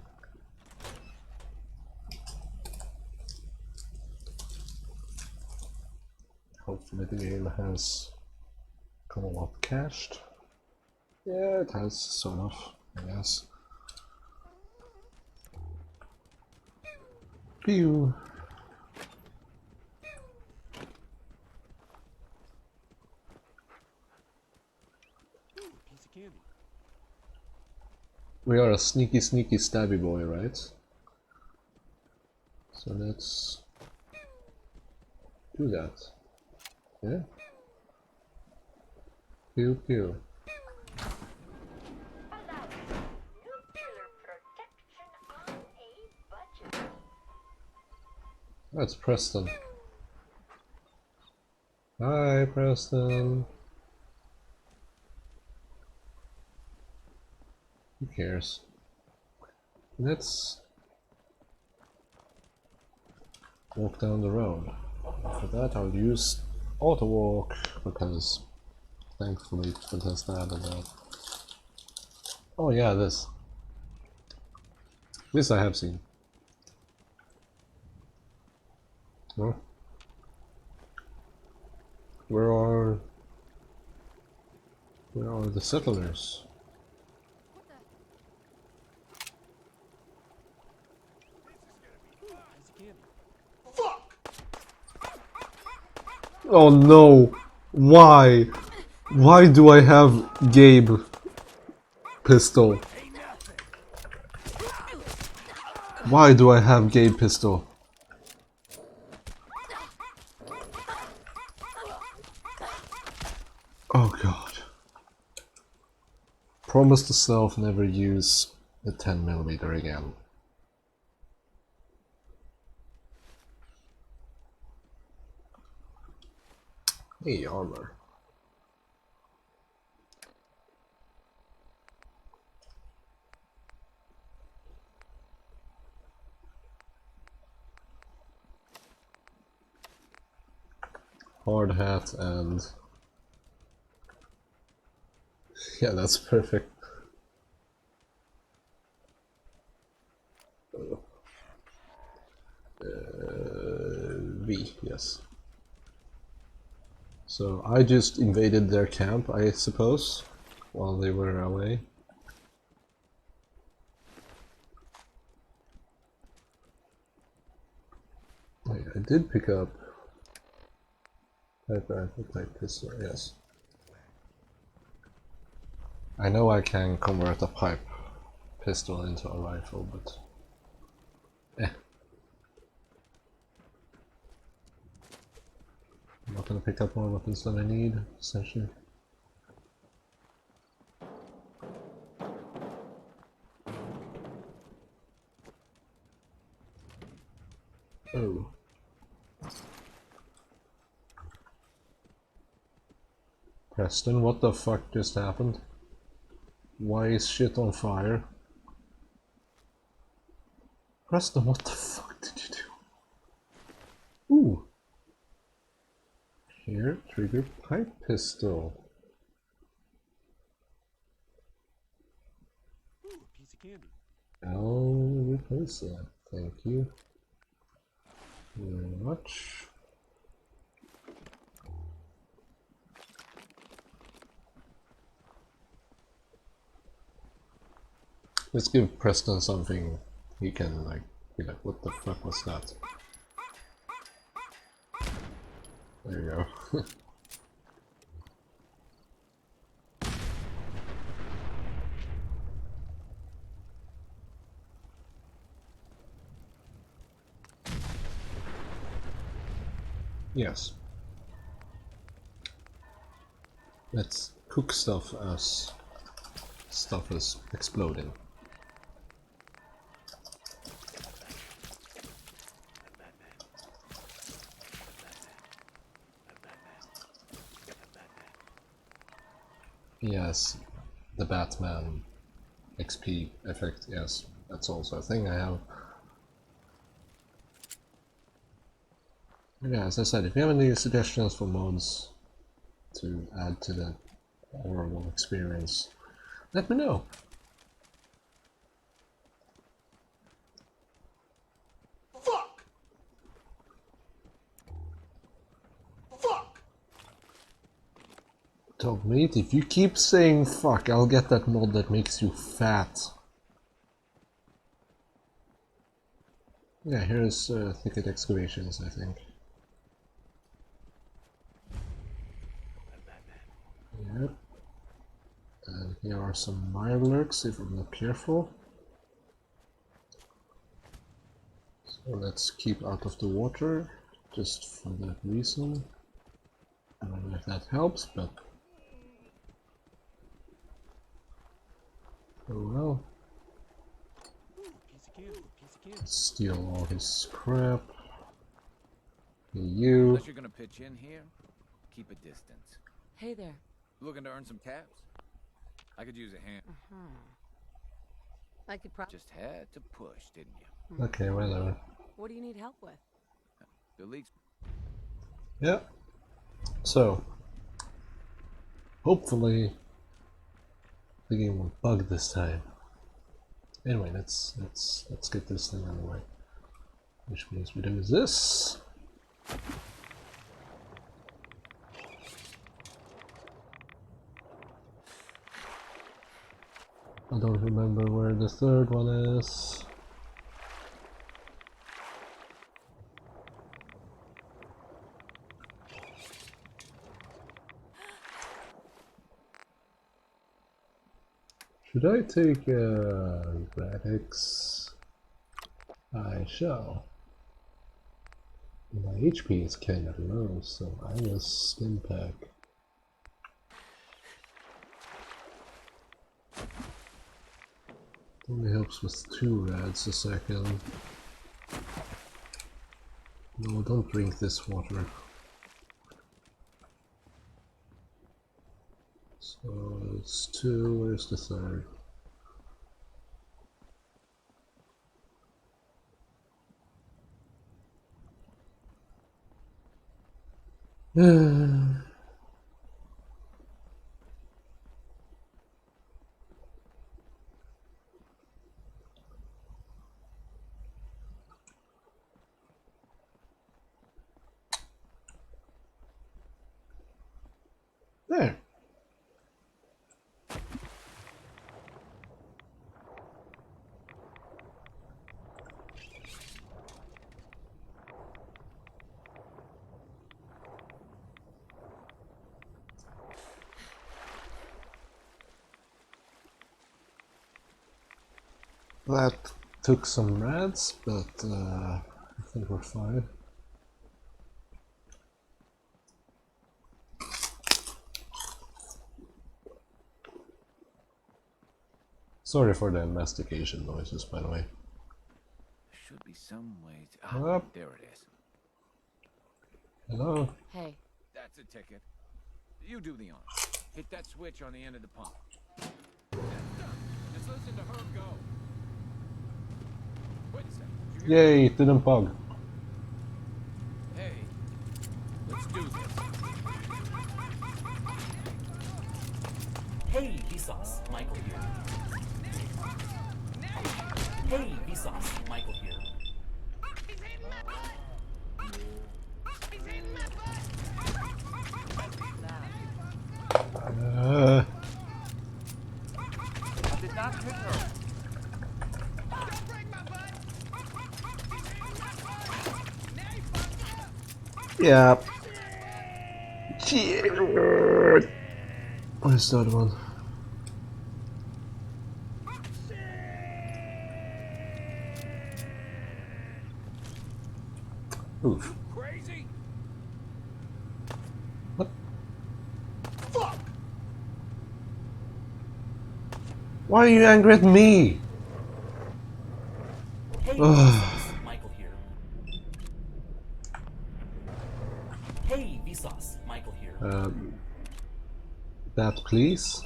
Hopefully the game has come a lot cached. Yeah, it has, sort of, I guess. Pew! Ooh, piece of candy. We are a sneaky stabby boy, right? So let's do that. Yeah? Pew pew. That's Preston. Hi, Preston. Who cares? Let's walk down the road. For that, I'll use auto walk because thankfully it has added that. Oh yeah, this. This I have seen. Huh? Where are the settlers? Oh no! Why? Why do I have Gabe pistol? Why do I have Gabe pistol? Oh god. Promise to self never use the 10mm again. Hey, armor. Hard hat and... yeah, that's perfect. V, yes. So I just invaded their camp, I suppose, while they were away. Wait, I did pick up type rifle, type pistol, yes. I know I can convert a pipe pistol into a rifle, but I'm not gonna pick up more weapons than I need, essentially. Oh. Preston, what the fuck just happened? Why is shit on fire? Preston, what the fuck did you do? Ooh. Here, trigger pipe pistol. Ooh, a piece of candy. I'll replace that. Thank you very much. Let's give Preston something he can like be like, what the fuck was that? There you go. Yes. Let's cook stuff as stuff is exploding. Yes, the Batman XP effect, yes, that's also a thing I have. Yeah, as I said, if you have any suggestions for mods to add to the horrible experience, let me know. Fuck! Fuck! Dog meat, if you keep saying fuck, I'll get that mod that makes you fat. Yeah, here's thicket excavations, I think. Yep. And here are some mirelurks if I'm not careful. So let's keep out of the water, just for that reason. I don't know if that helps, but oh well. Piece of candy, piece of candy. Steal all his crap. You. Unless you're gonna pitch in here, keep a distance. Hey there. Looking to earn some caps? I could use a hand. I could probably. Just had to push, didn't you? Okay, whatever. What do you need help with? The league's Yeah. So, hopefully, the game won't bug this time. Anyway, let's get this thing out of the way. Which means we do this. I don't remember where the third one is. Should I take Radix? I shall. My HP is kind of low, so I will stim pack. Only helps with 2 rads a second. No, don't drink this water. So it's 2, where's the third? There. That took some rads, but I think we're fine. Sorry for the investigation noises, by the way. There should be some way to... Up. There it is. Hello? Hey. That's a ticket. You do the honor. Hit that switch on the end of the pump. That's done. Just listen to her go. Wait a second. Did you hear Yay, it didn't bug. Hey, let's do this. Hey, Vsauce, Michael here. Hey, Vsauce, Michael here. I did not hit her. Yeah. Where's the other one? Oof. Crazy? What? Fuck! Why are you angry at me? Hey, Vsauce, Michael here. Hey, Vsauce, Michael here. That please?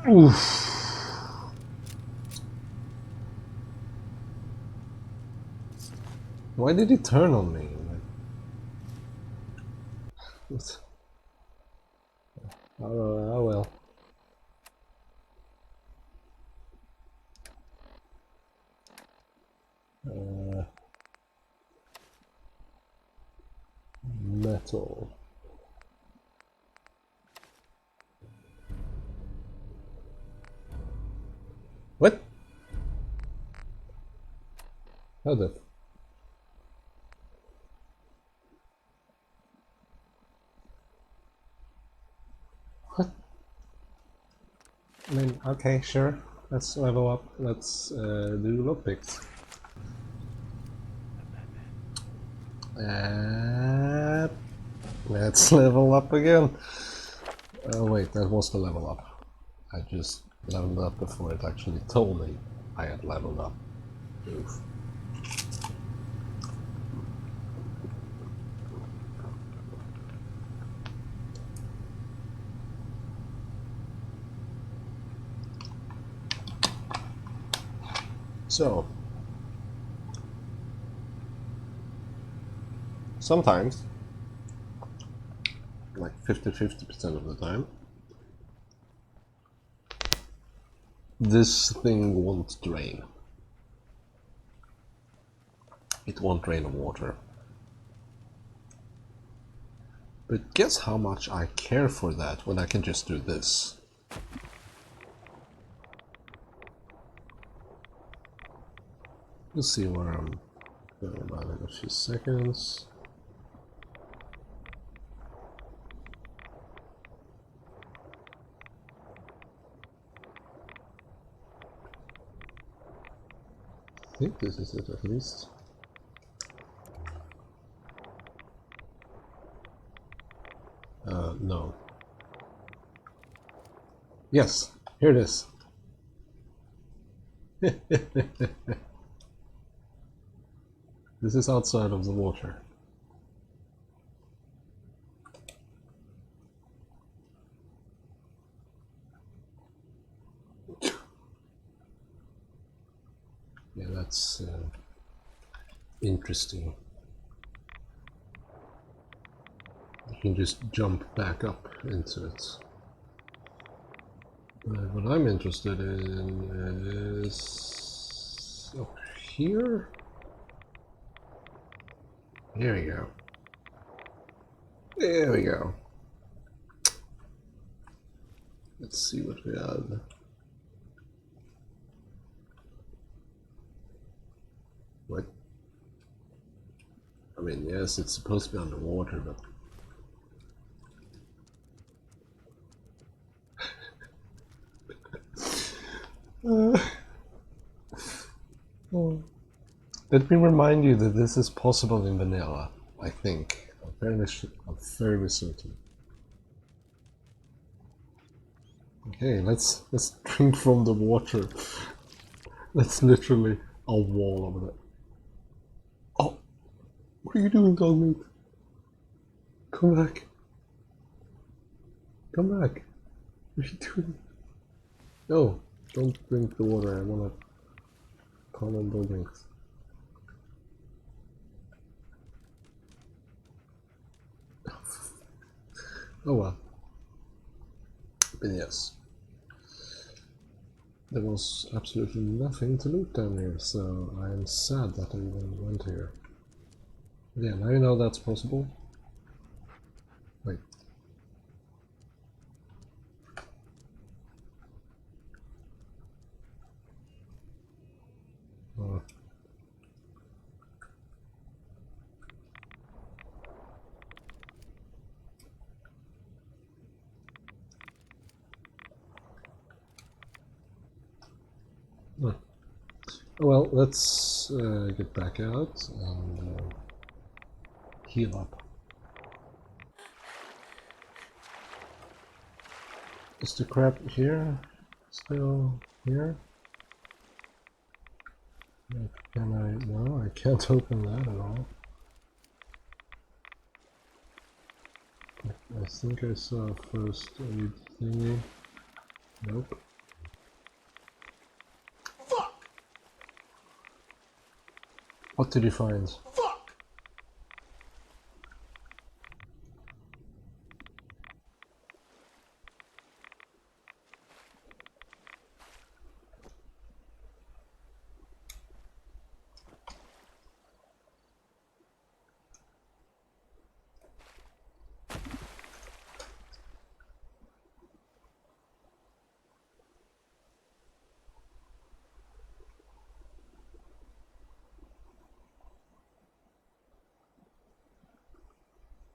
Oof. Why did he turn on me? Oh well. Metal. What? How the? What? I mean, okay, sure. Let's level up. Let's do lockpicks. Let's level up again. Oh wait, that was the level up. I just leveled up before it actually told me I had leveled up. Oof. So, sometimes, like 50% of the time, this thing won't drain. It won't drain water. But guess how much I care for that when I can just do this. We'll see where I'm going about in a few seconds. I think this is it at least. No. Yes, here it is. This is outside of the water. Yeah, that's interesting. You can just jump back up into it. What I'm interested in is up here. Here we go. There we go. Let's see what we have. What? I mean, yes, it's supposed to be underwater, but Let me remind you that this is possible in vanilla, I think. I'm fairly certain. Okay, let's drink from the water. That's literally a wall over there. Oh, what are you doing, dog meat? Come back. Come back. What are you doing? No, don't drink the water. I wanna comment dog drinks. Oh well. But yes. There was absolutely nothing to loot down here, so I'm sad that I even went here. But yeah, now you know that's possible. Wait. Oh. Hmm. Well, let's get back out and heal up. Is the crab here? Still here? Can I? No, I can't open that at all. I think I saw a first aid thingy. Nope. Fuck! What did you find? Fuck!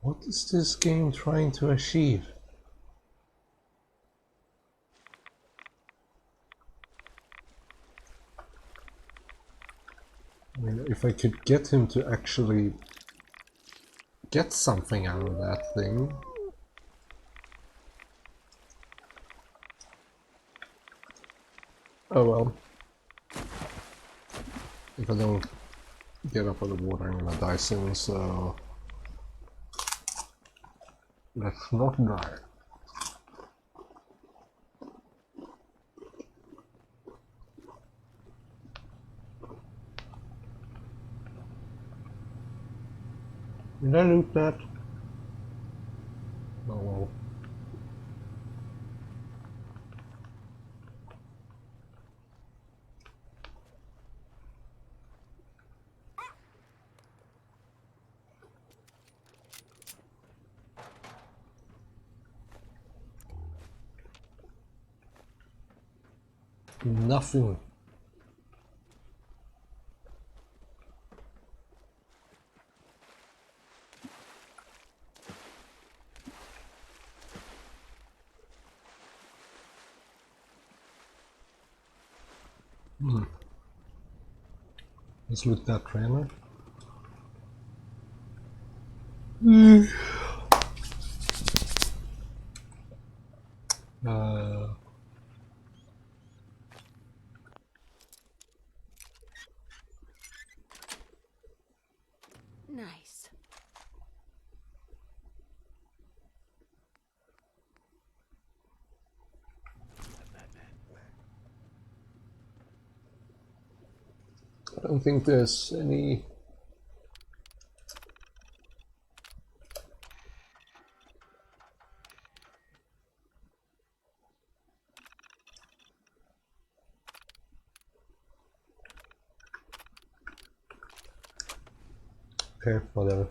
What is this game trying to achieve? I mean, if I could get him to actually get something out of that thing. Oh well. If I don't get up out of the water, I'm gonna die soon, so let's not die. Did I loot that? Oh well. Nothing. Let's loot that trailer. Uh, Nice. I don't think there's any. Okay, whatever.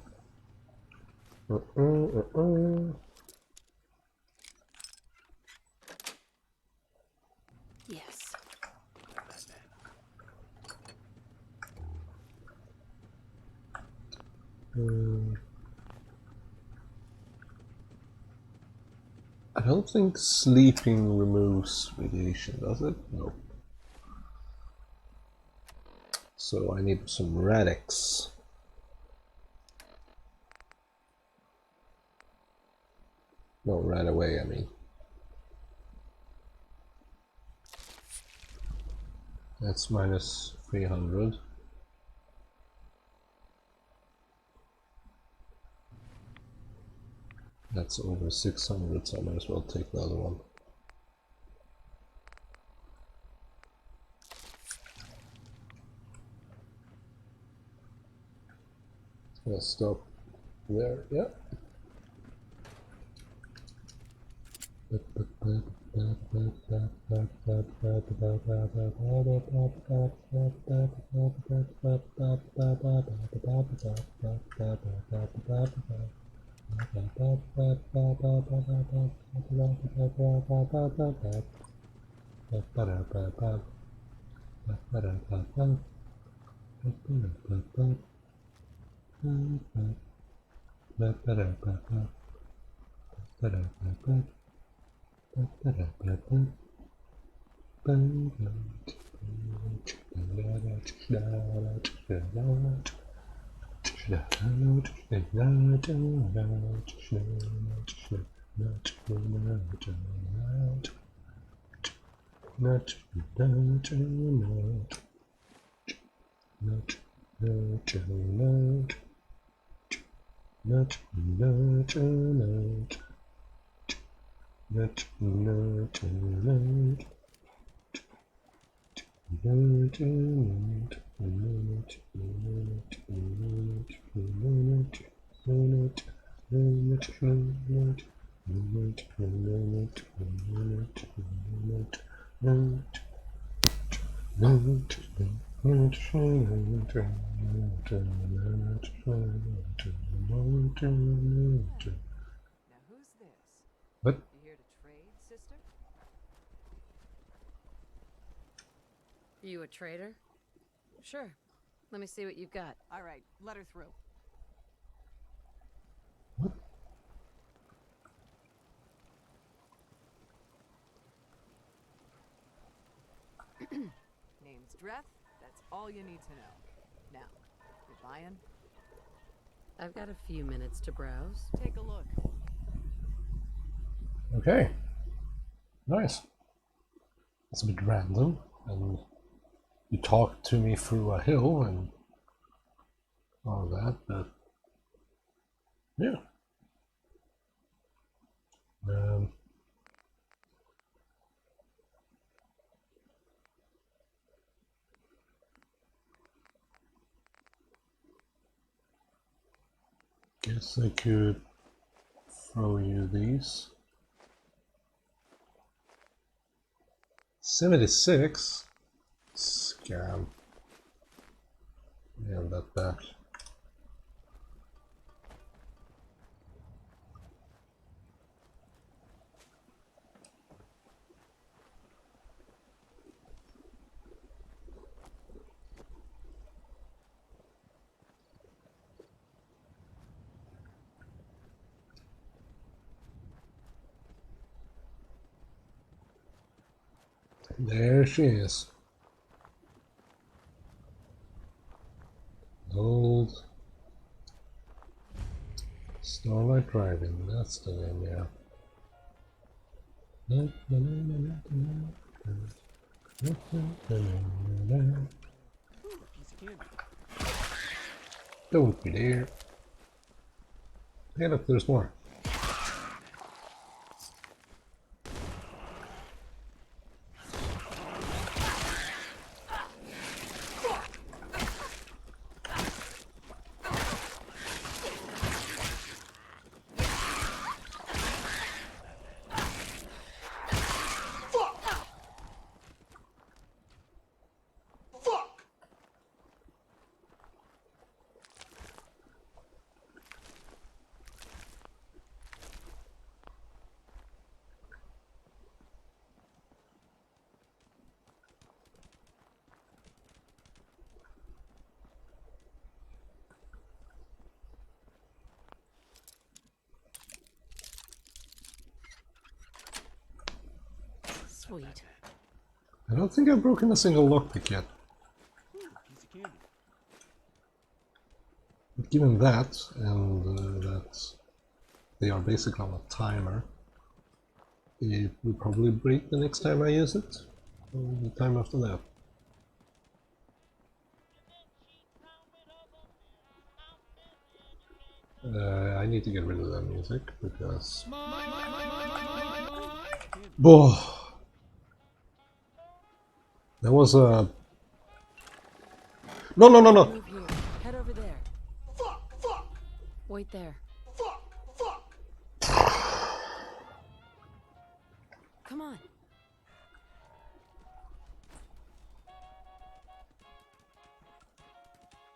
Yes. I don't think sleeping removes radiation, does it? No. So I need some radix. No, right away, I mean. That's minus 300. That's over 600, so I might as well take the other one. Gonna stop there, yeah. Now who's this? What? You here to trade, sister? You a trader? Sure. Let me see what you've got. All right, let her through. Name's Dreth. That's all you need to know. Now, you buying? I've got a few minutes to browse. Take a look. Okay. Nice. It's a bit random, and you talk to me through a hill and all that, but yeah. Guess I could throw you these. 76? Scam. Yeah, that back. There she is. Old Starlight Driving, that's the name, yeah. Don't be there. Hey, look, there's more. Sweet. I don't think I've broken a single lockpick yet. Ooh, piece of candy. Given that, and that they are basically on a timer, it will probably break the next time I use it, or the time after that. I need to get rid of that music because... Boah! There was a... No, no, no, no! Move here. Head over there. Fuck! Wait there. Fuck! Come on.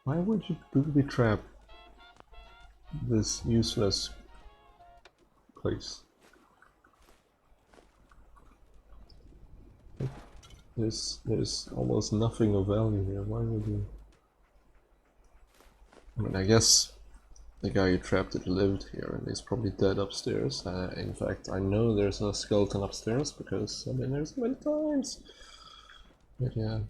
Why would you booby trap this useless place? There's almost nothing of value here. Why would you? I mean, I guess the guy you trapped it lived here and he's probably dead upstairs. In fact, I know there's a skeleton upstairs because I've been there so many times. But yeah.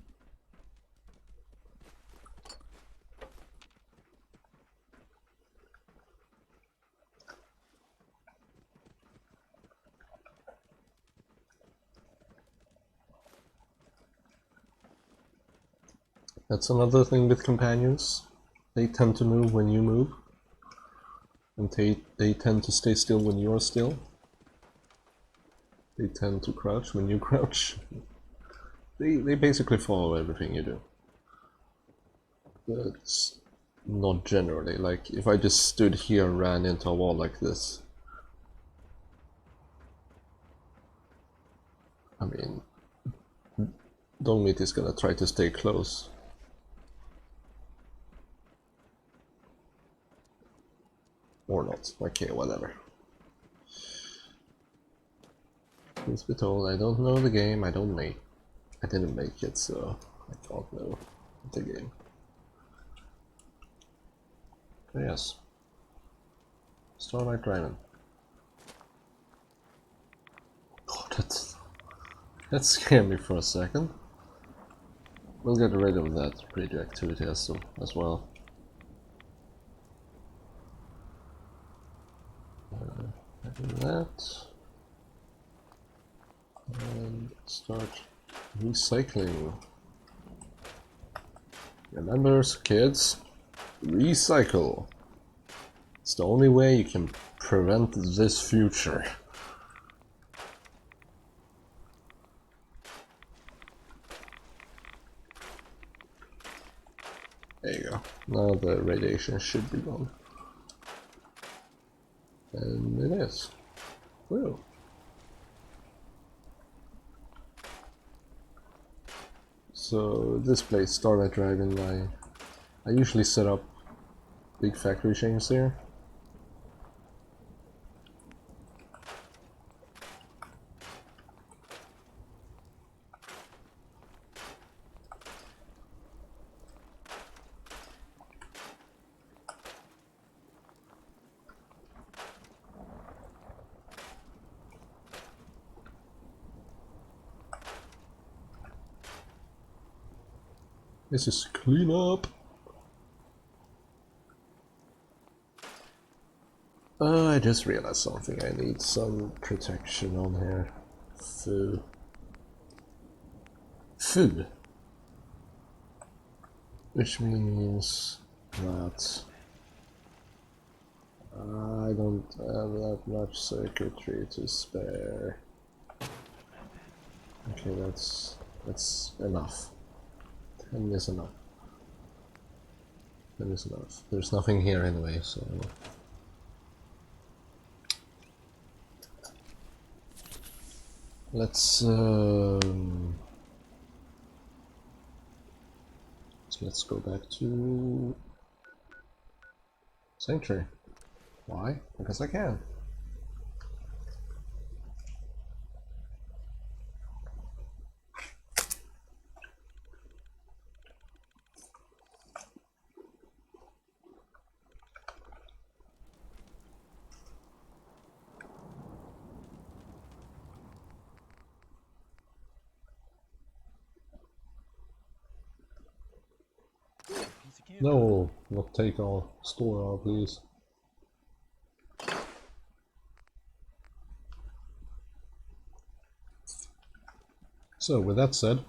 That's another thing with companions. They tend to move when you move. And they tend to stay still when you're still. They tend to crouch when you crouch. They basically follow everything you do. But not generally. Like, if I just stood here and ran into a wall like this, I mean, Dongmeat is gonna try to stay close. Or not. Okay, whatever. Please be told, I don't know the game, I didn't make it, so I can't know the game. Oh, yes. Starlight Dragon. Oh, that scared me for a second. We'll get rid of that radioactivity as well. Do that. And start recycling. Remember, kids, recycle. It's the only way you can prevent this future. There you go. Now the radiation should be gone. And it is. Woo. So this place, Starlight Dragon, I usually set up big factory chains there. This is clean up. I just realized something. I need some protection on here. Food. Which means that I don't have that much circuitry to spare. Okay, that's enough. 10 is enough. 10 is enough. There's nothing here anyway, so... Let's go back to Sanctuary. Why? Because I can. No, not take all, store all, please. So, with that said,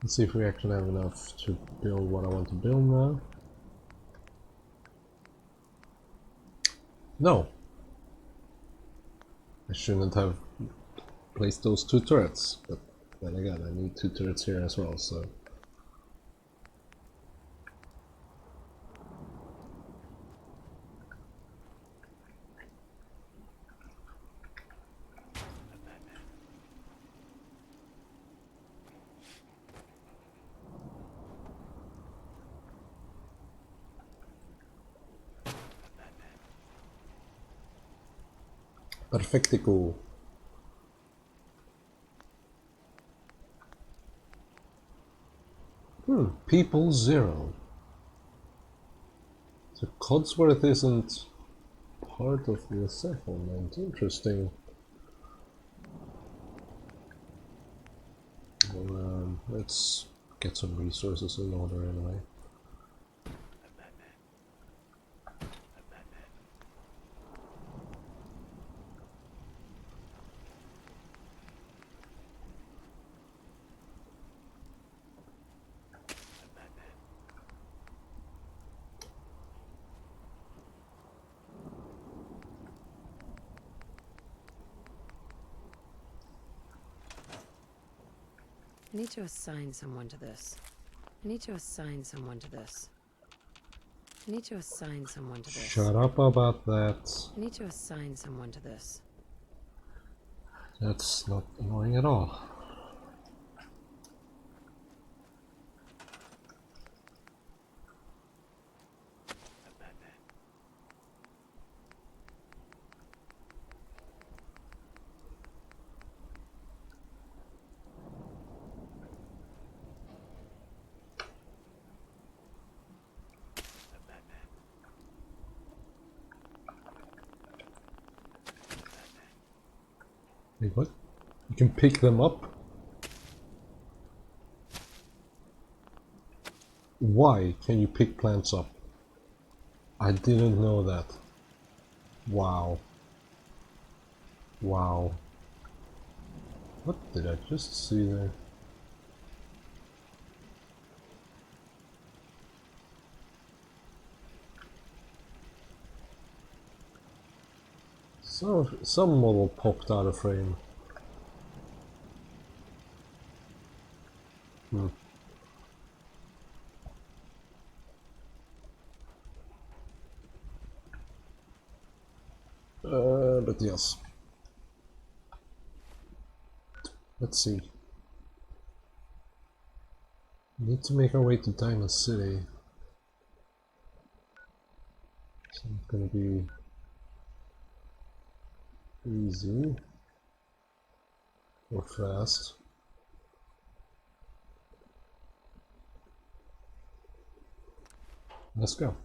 let's see if we actually have enough to build what I want to build now. No! I shouldn't have placed those 2 turrets, but then again, I need 2 turrets here as well, so... Perfectico. People 0. So Codsworth isn't part of the settlement. Interesting. Well, let's get some resources in order anyway. I need to assign someone to this. I need to assign someone to this. I need to assign someone to this. Shut up about that. I need to assign someone to this. That's not annoying at all. Wait, what? You can pick them up? Why can you pick plants up? I didn't know that. Wow. Wow. What did I just see there? Some model popped out of frame. But yes. Let's see. Need to make our way to Diamond City. It's not gonna be easy or fast. Let's go.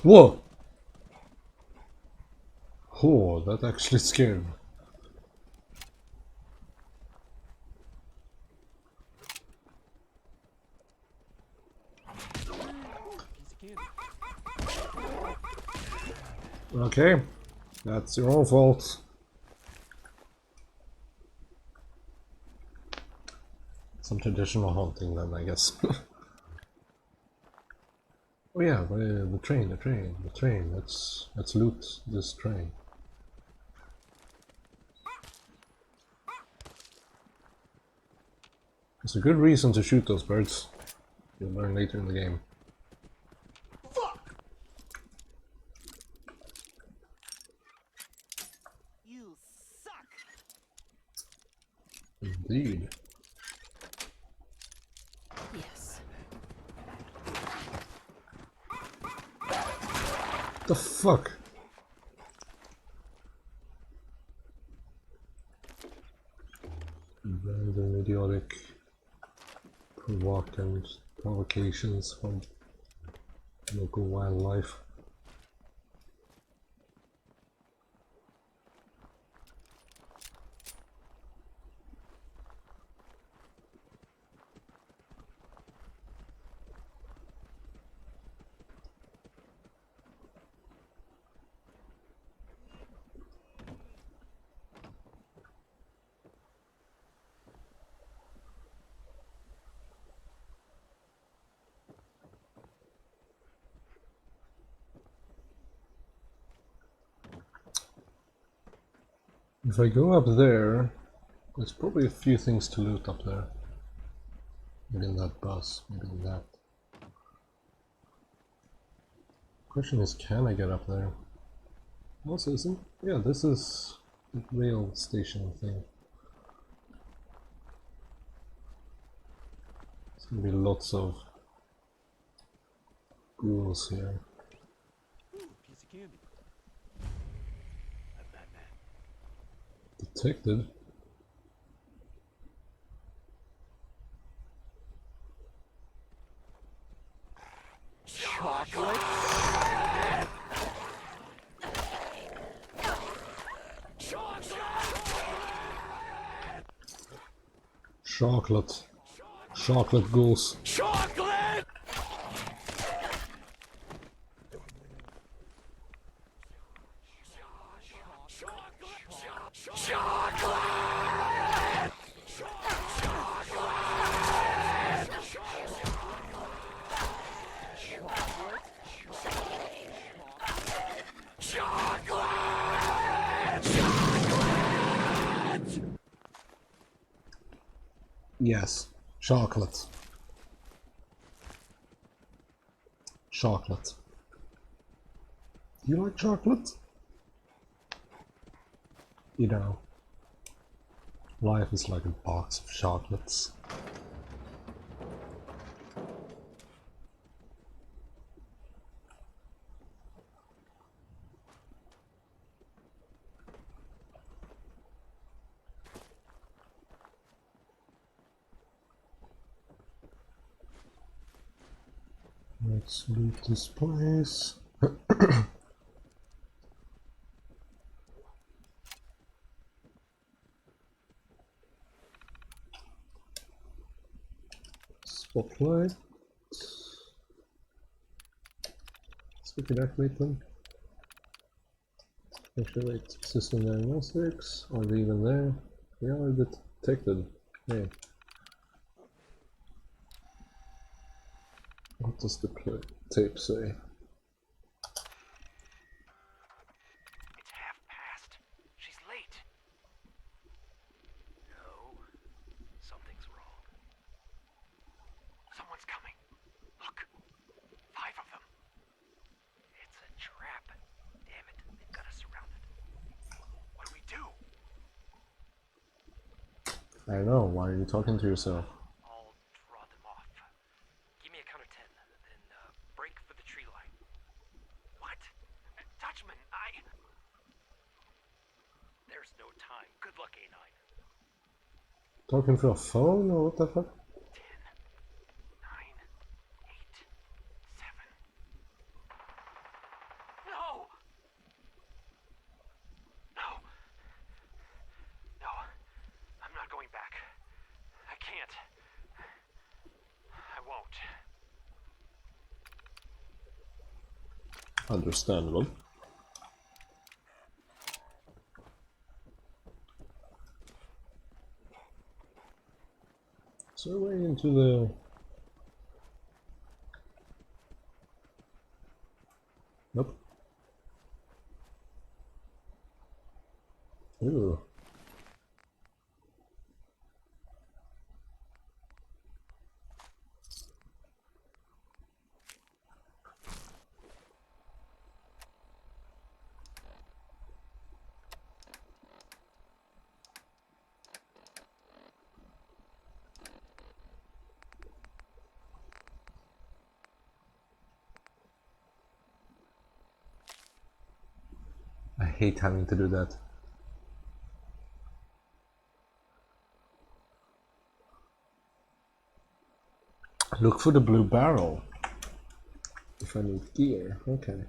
Whoa! Oh, that actually scared me. Okay, that's your own fault. Some traditional hunting then, I guess. Oh yeah, the train. Let's loot this train. It's a good reason to shoot those birds. You'll learn later in the game. Fuck! You suck! Indeed. Yes. The fuck? Random idiotic provocations from local wildlife. If I go up there, there's probably a few things to loot up there. Maybe in that bus, maybe in that. Question is, can I get up there? Also, isn't... yeah, this is the rail station thing. There's gonna be lots of ghouls here. Piece of candy. Detected? Chocolate? Chocolate. Chocolate ghouls. Chocolate! Yes. Chocolate. Chocolate. You like chocolate? You know, life is like a box of chocolates. Let's loot this place. Spotlight. Let's we can activate them. Activate system diagnostics. Are they even there? They are detected. Okay. What does the tape say? It's 1/2 past. She's late. No. Something's wrong. Someone's coming. Look. 5 of them. It's a trap. Damn it. They've got us surrounded. What do we do? I don't know. Why are you talking to yourself? I'll draw them off. Give me a count of 10, then break for the tree line. What? Dutchman, There's no time. Good luck, A9. Talking through a phone or what the fuck? 10, 9, 8, 7. No! No! No. I'm not going back. I can't. I won't. Understandable. So way into the... Nope. Ooh. hate having to do that. Look for the blue barrel. If I need gear, okay.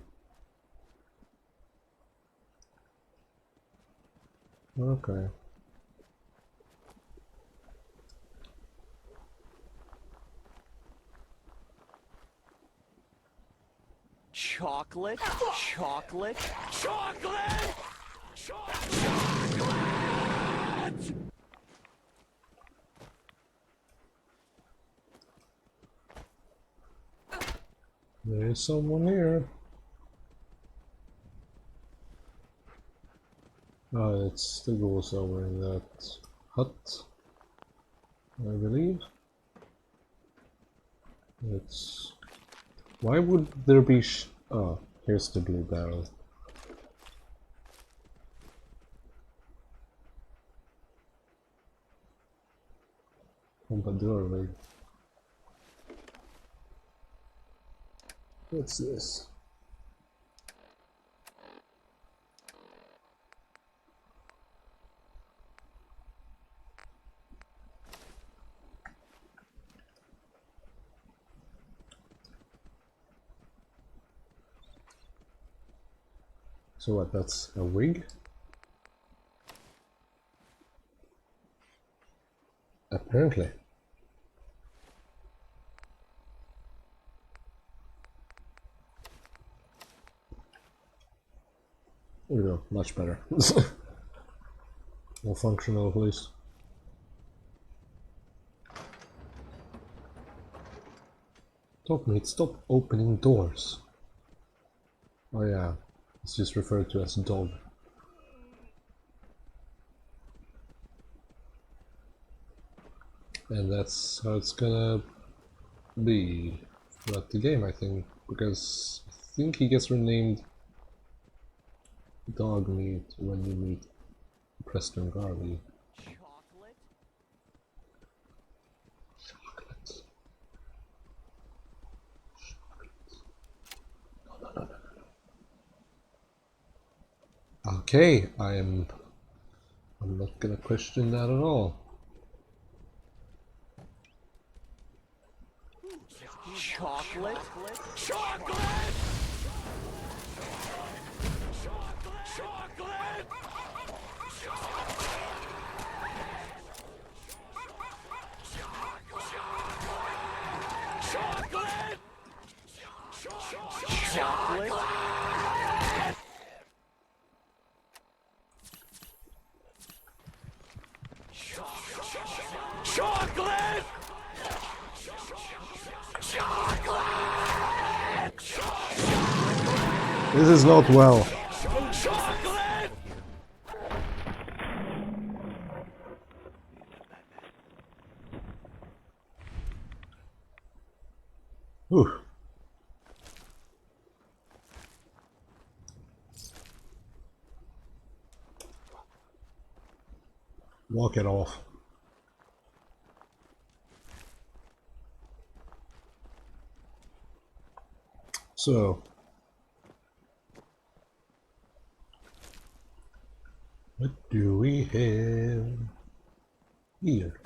Okay. Chocolate? Chocolate? Chocolate! Chocolate! There is someone here. Oh, it's the ghouls over in that hut, I believe. It's... Why would there be oh, here's the blue barrel. Pompadour rig. What's this? So what, that's a wig? Apparently. There we go, much better. More functional, at least. Dog mate, stop opening doors. Oh yeah, it's just referred to as dog. And that's how it's gonna be throughout the game, I think, because I think he gets renamed Dog Meat when you meet Preston Garvey. Chocolate? Chocolate. Okay, I'm not gonna question that at all. Chocolate? Chocolate! Chocolate! Chocolate! Chocolate! Chocolate! This is not well. Chocolate! Ooh. Walk it off. So, what do we have here?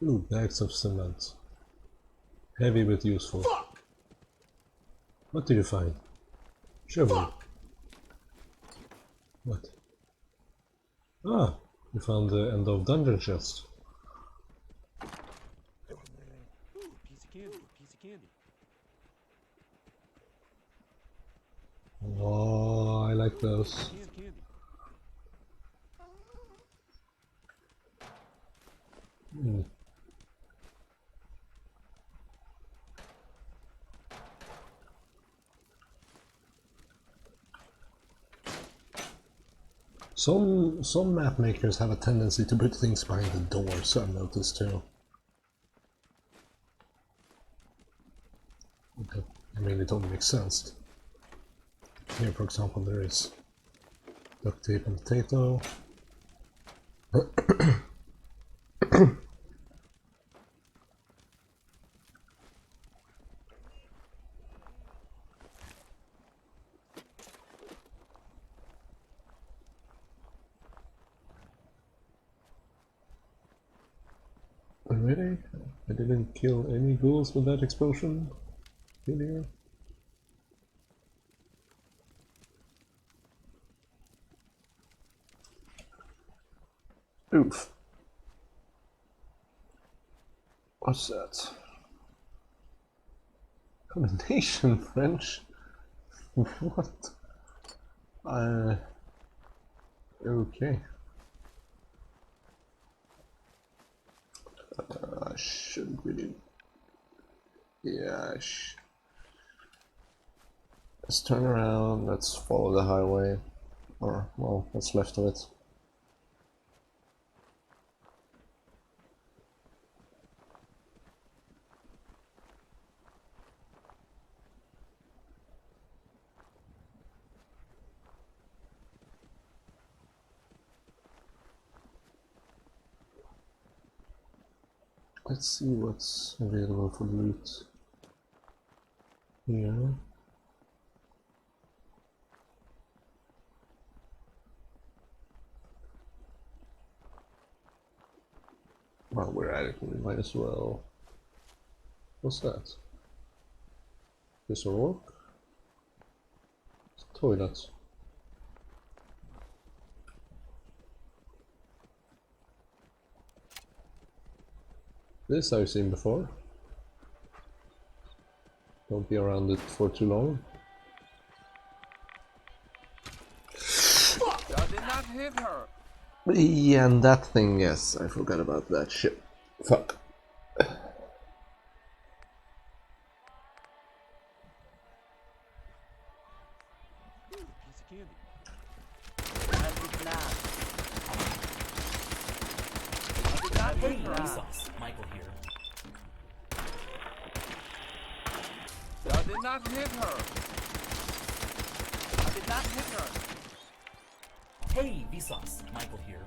Ooh, bags of cement. Heavy but useful. What did you find? Show me. What? Ah, you found the end of dungeon chest. Piece of candy, piece of candy. Oh, I like those. Candy. Hmm. Some map makers have a tendency to put things behind the doors, I've noticed too. Okay. I mean, it all makes sense. Here, for example, there is duct tape and potato. Really? I didn't kill any ghouls with that explosion? Really? Oof. What's that? Commendation French? What? Okay. I shouldn't really... Yeah, let's turn around, let's follow the highway. Or, well, what's left of it. Let's see what's available for loot here. While we're at it, we might as well... What's that? This a rock? It's a toilet. This I've seen before. Don't be around it for too long. I did not hit her. Yeah, and that thing, yes, I forgot about that shit. Fuck. Piece of candy. Hey, Vsauce. Michael here. I did not hit her. I did not hit her. Hey, Vsauce. Michael here.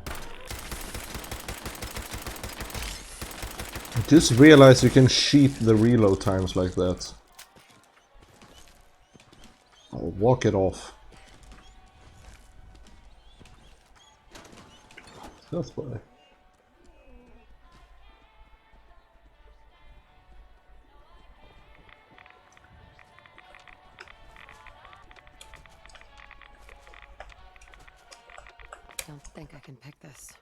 I just realized you can cheat the reload times like that. I'll walk it off. That's why. Don't think I can pick this.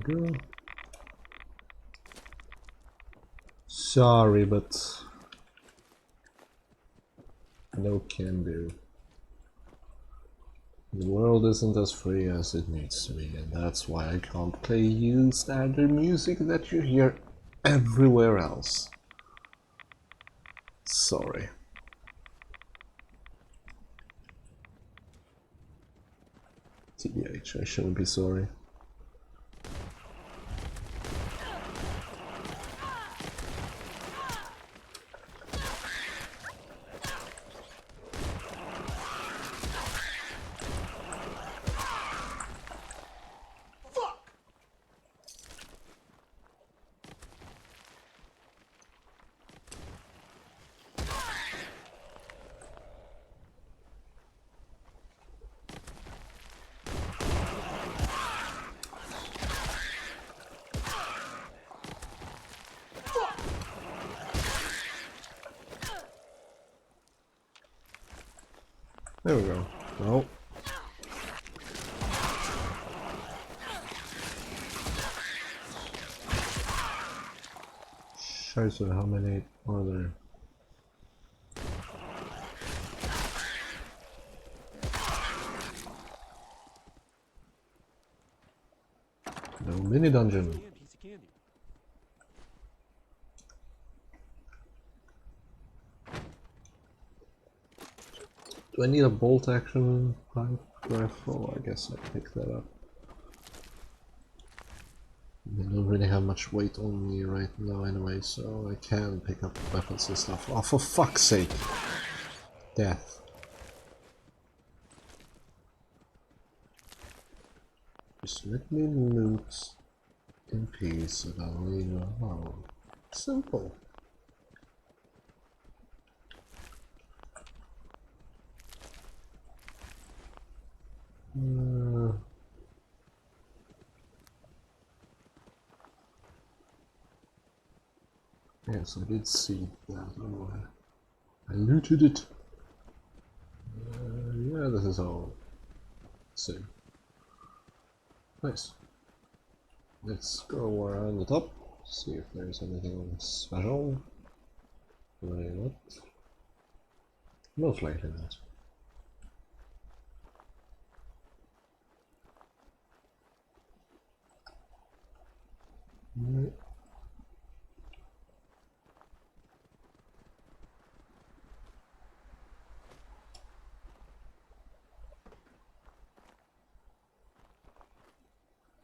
Go. Sorry, but no can do. The world isn't as free as it needs to be, and that's why I can't play you standard music that you hear everywhere else. Sorry. TBH, I shouldn't be sorry. There we go. Oh. Scheiße, how many are there? No mini dungeon. Piece of candy. Do I need a bolt action pipe rifle? I guess I pick that up. I don't really have much weight on me right now anyway, so I can pick up weapons and stuff. Oh, for fuck's sake! Death. Just let me loot in peace and I'll leave you alone. Simple. Yes, I did see that. Oh, I looted it. Yeah, this is all same. Nice. Let's go around the top, see if there's anything special. Maybe not. Most likely not. Right.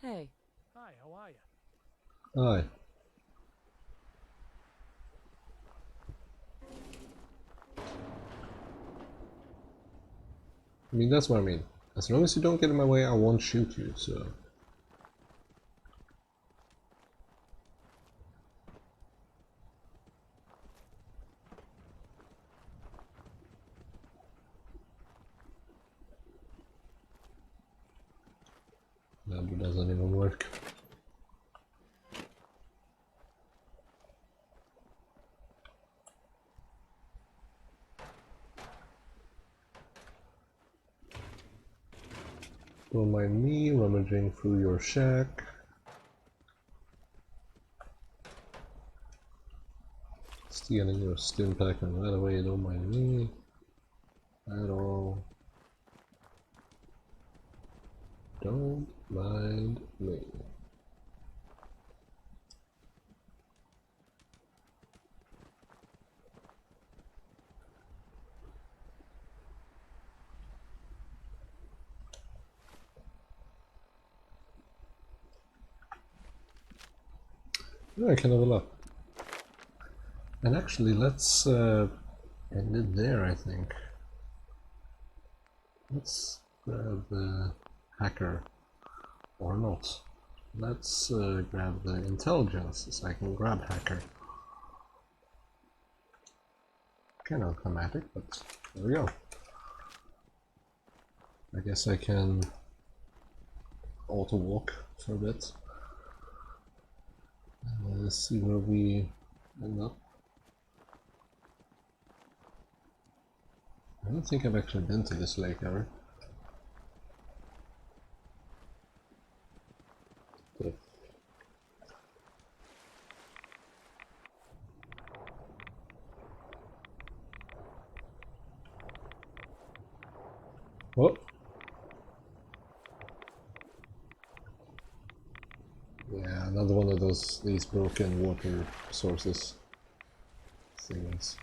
Hey. Hi, how are you? Aye. I mean, that's what I mean. As long as you don't get in my way, I won't shoot you, so... That doesn't even work. Don't mind me rummaging through your shack. Stealing your stim pack, and right away, don't mind me at all. Don't mind me. Yeah, I can level up. And actually, let's end it there, I think. Let's grab the hacker. Or not. Let's grab the intelligence so I can grab hacker. Kind of automatic, but there we go. I guess I can auto walk for a bit. Let's see where we end up. I don't think I've actually been to this lake ever. But oh! Yeah, another one of these broken water sources things.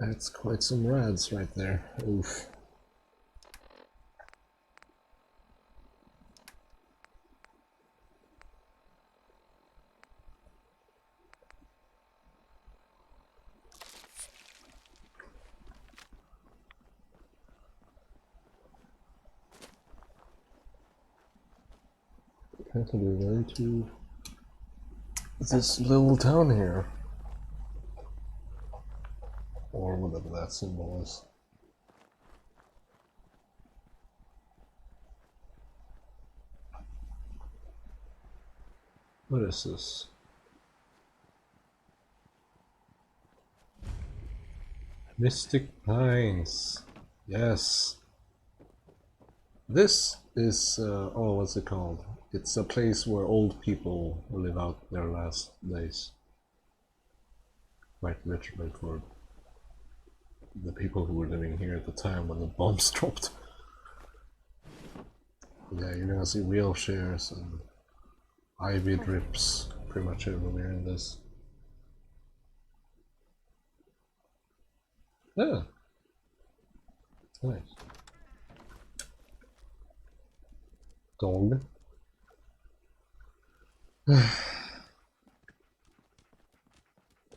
That's quite some rads right there. Oof. Apparently we're going to this little town here. Or whatever that symbol is. What is this? Mystic Pines. Yes. This is, oh, what's it called? It's a place where old people live out their last days. Quite literally for the people who were living here at the time when the bombs dropped. Yeah, you're gonna see wheelchairs and ivy drips pretty much everywhere in this. Yeah. Nice. Dog.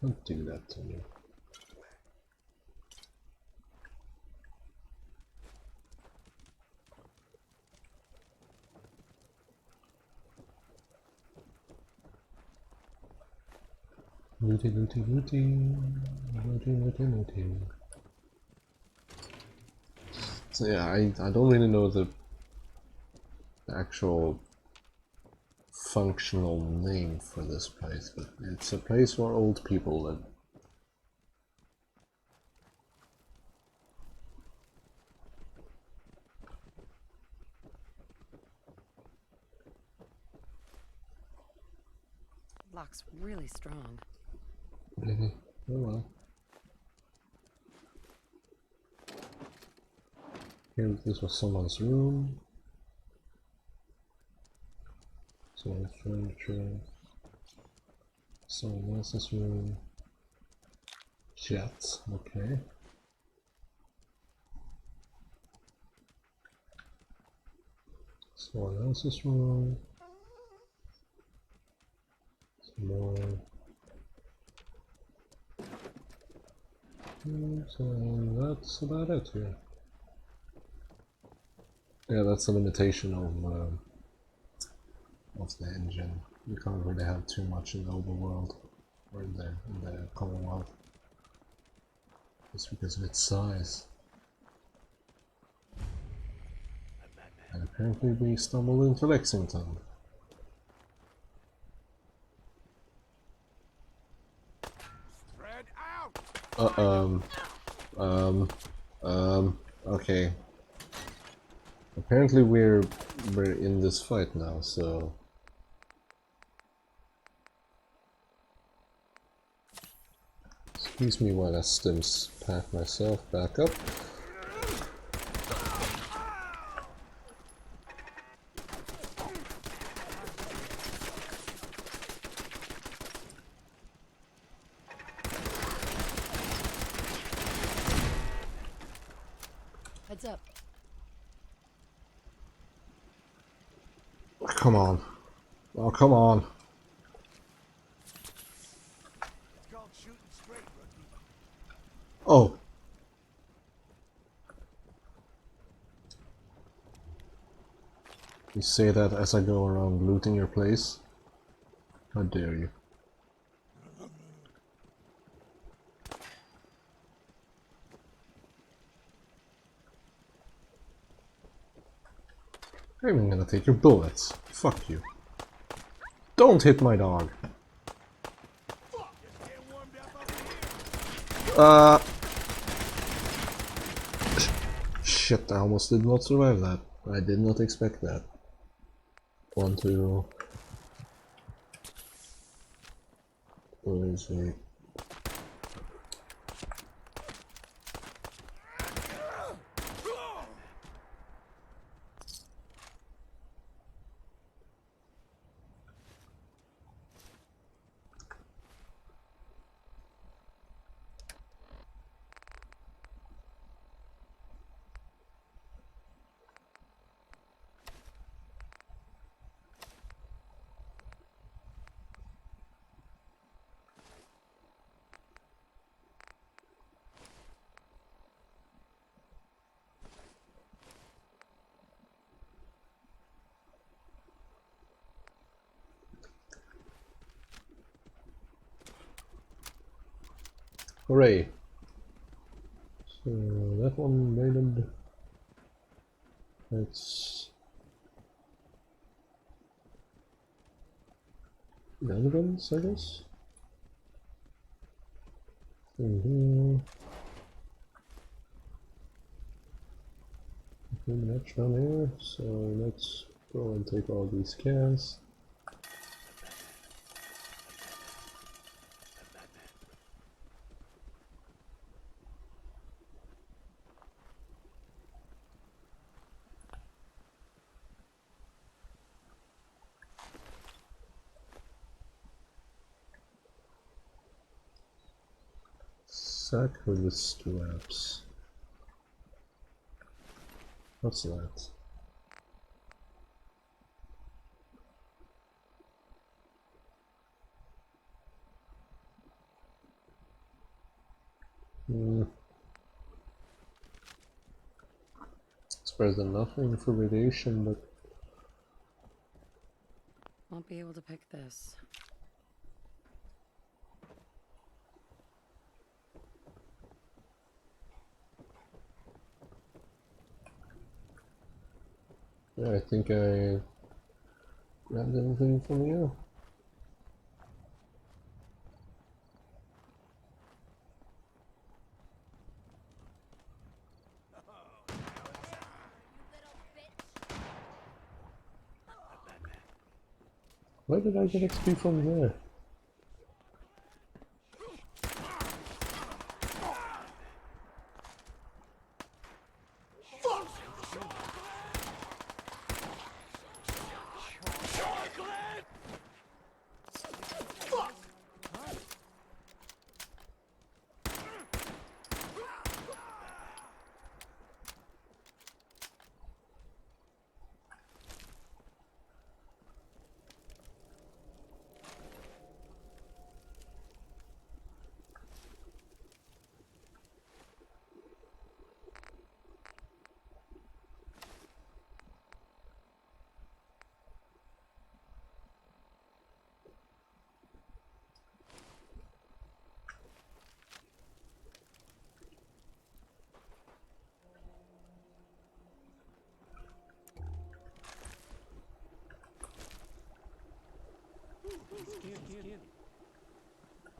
Don't do that to me. Looty, looty, looty. Looty, looty, looty. So yeah, I don't really know the actual functional name for this place, but it's a place for old people live. Lock's really strong. Mm-hmm. Oh well. Here, this was someone's room. Someone's furniture. Someone else's room. Chat, okay. Someone else's room. Some more. So that's about it here. Yeah, that's a limitation of the engine. You can't really have too much in the overworld or in the Commonwealth. Just because of its size. And apparently we stumbled into Lexington. Okay. Apparently we're in this fight now, so... Excuse me while I stims pack myself back up. Heads up. Come on. Oh, come on. Oh. You say that as I go around looting your place? How dare you? I'm even gonna take your bullets. Fuck you. Don't hit my dog. Shit, I almost did not survive that. I did not expect that. 1, 2... Where is he? Hooray! So that one rated. That's the other ones, I guess. Match down here, so let's go and take all these cans. Sack with the straps. What's that? It's better than nothing for radiation, but... Won't be able to pick this. Yeah, I think I grab anything from you? Where did I get XP from there?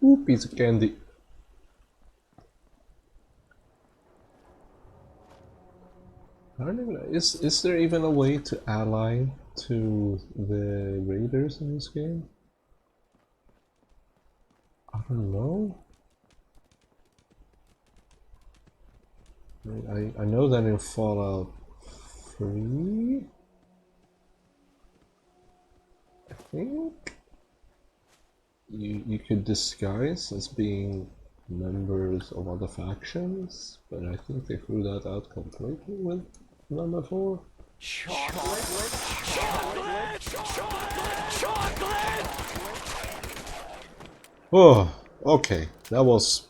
Ooh, piece of candy. I don't even know. Is there even a way to ally to the raiders in this game? I don't know. I know that in Fallout 3, I think you could disguise as being members of other factions, but I think they threw that out completely with number 4. Chocolate! Chocolate! Chocolate! Chocolate! Oh, okay, that was...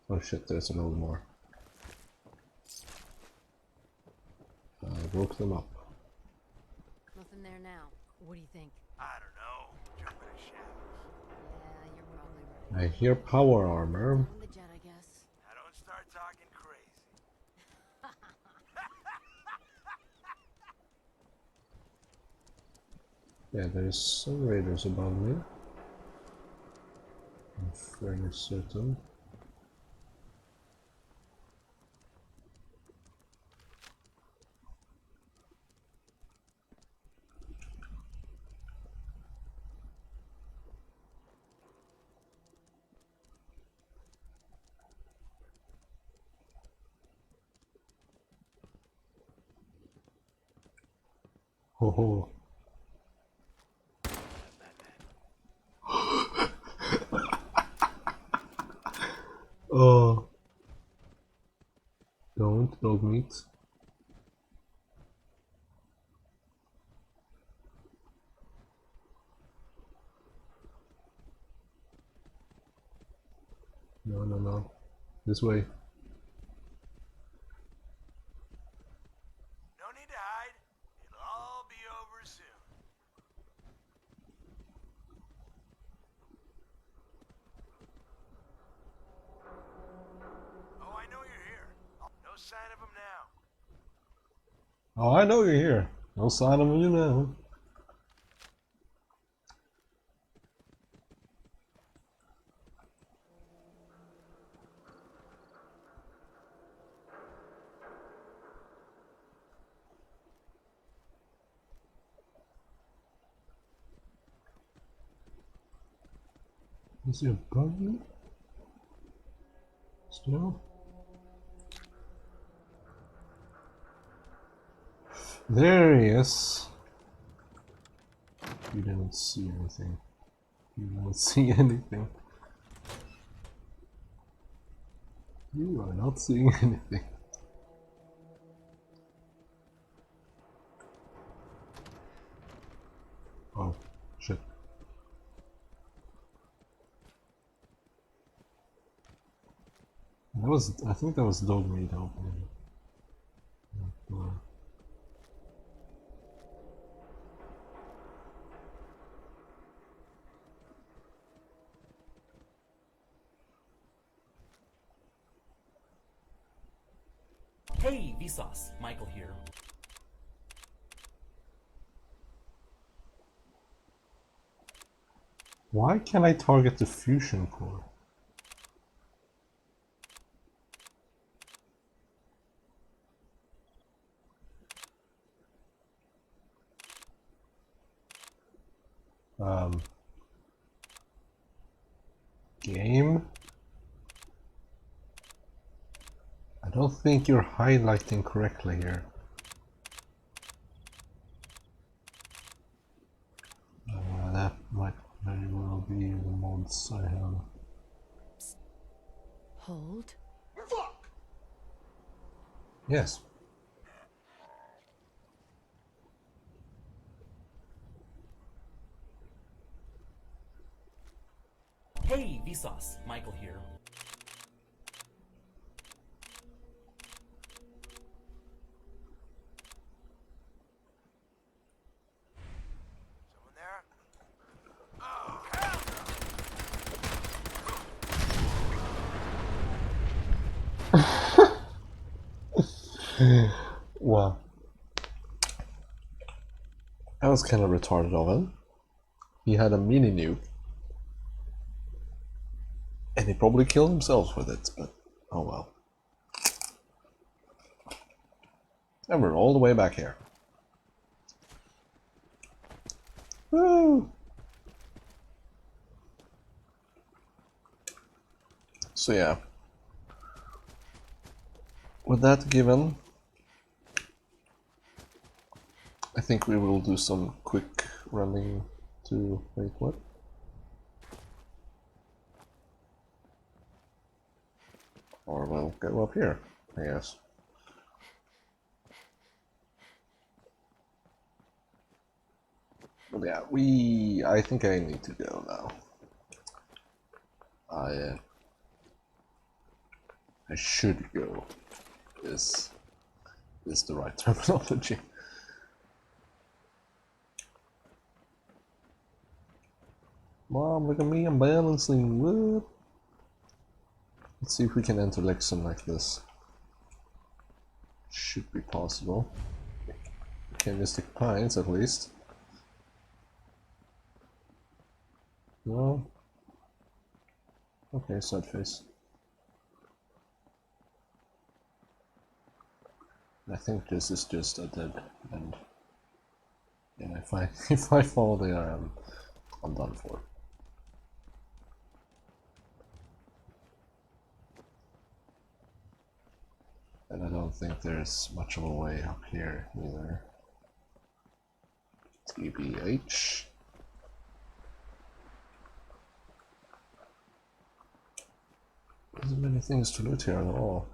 Oh shit, there's a load more. I woke them up. Nothing there now. What do you think? I don't know. Jump in the shadows. Yeah, you're probably I right. hear power armor. On the jet, I guess. Now don't start talking crazy. Yeah, there's some raiders above me. I'm fairly certain. Ho ho. Oh. Don't dog meat. No, no, no. This way. No need to hide. It'll all be over soon. Oh, I know you're here. No sign of him now. Oh, I know you're here. No sign of you now. Is he above me? Still? There he is. You didn't see anything. You didn't see anything. You are not seeing anything. Oh, shit. That was, I think that was dog meat opening. Hey, Vsauce, Michael here. Why can't I target the fusion core? Game? I don't think you're highlighting correctly here. That might very well be the mods I have. Hold. Yes. Hey, Vsauce, Michael here. Someone there? Well, that was kind of retarded of him. He had a mini nuke. And he probably killed himself with it, but oh well. And we're all the way back here. Woo! So yeah. With that given, I think we will do some quick running to... wait, what? Or we'll go up here, I guess. But yeah, I think I need to go now. I should go. Is the right terminology. Mom, look at me, I'm balancing. What? Let's see if we can enter Lexum like this. Should be possible. Mystic Pines, at least. No. Okay, sad face. I think this is just a dead end. And if I fall there, I'm done for. And I don't think there's much of a way up here either. TBH. There's many things to loot here at all.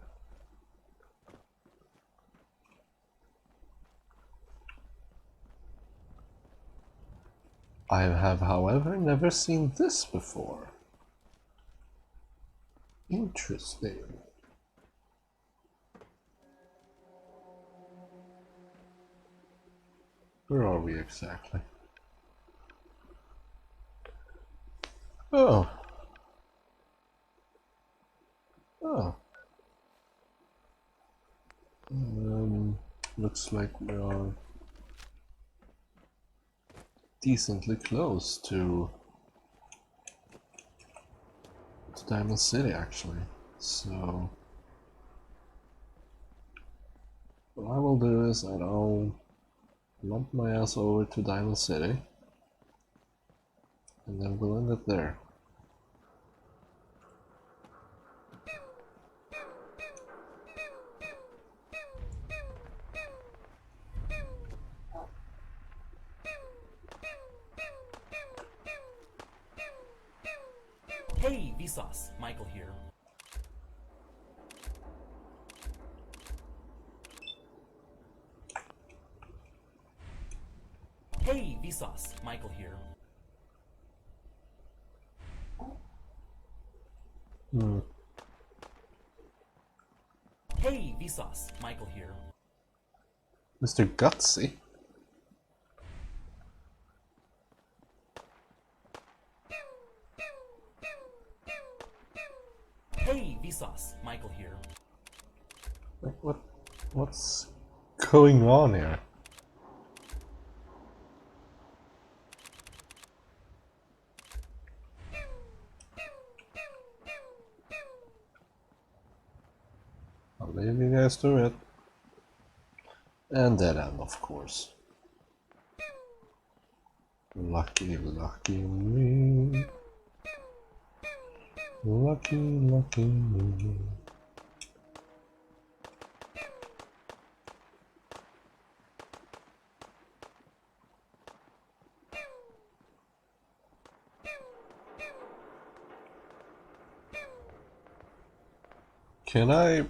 I have, however, never seen this before. Interesting. Where are we exactly? Oh. Oh. Looks like we are decently close to Diamond City, actually. So what I will do is I'll lump my ass over to Diamond City, and then we'll end it there. Hey, Vsauce, Michael here. Hey, Vsauce, Michael here. Hey, Vsauce, Michael here. Mr. Gutsy? Hey, Vsauce, Michael here. What's going on here? leave you guys to it. And dead end, of course. Lucky, lucky me. Lucky, lucky me. Can I?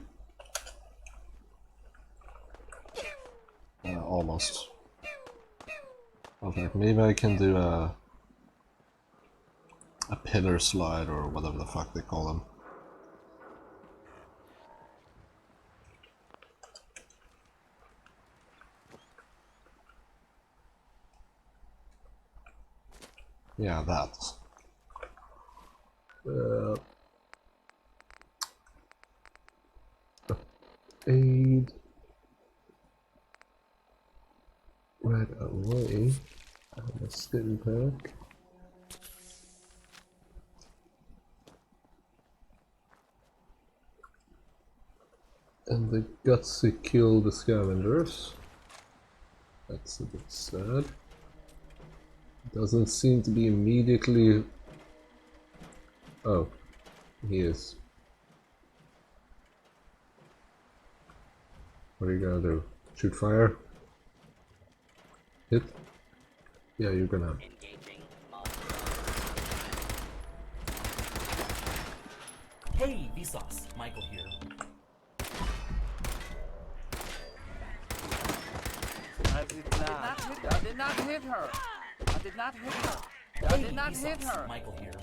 Almost. Okay, maybe I can do a pillar slide or whatever the fuck they call them. Yeah, that. Aid. Right away. And a stim pack. And the gutsy kill the scavengers. That's a bit sad. Doesn't seem to be immediately... Oh, he is. What are you gonna do? Shoot fire? Hit? Yeah, you're gonna... Hey, Vsauce, Michael here. I did not hit her. I did not hit her. I did not hit her. Michael here.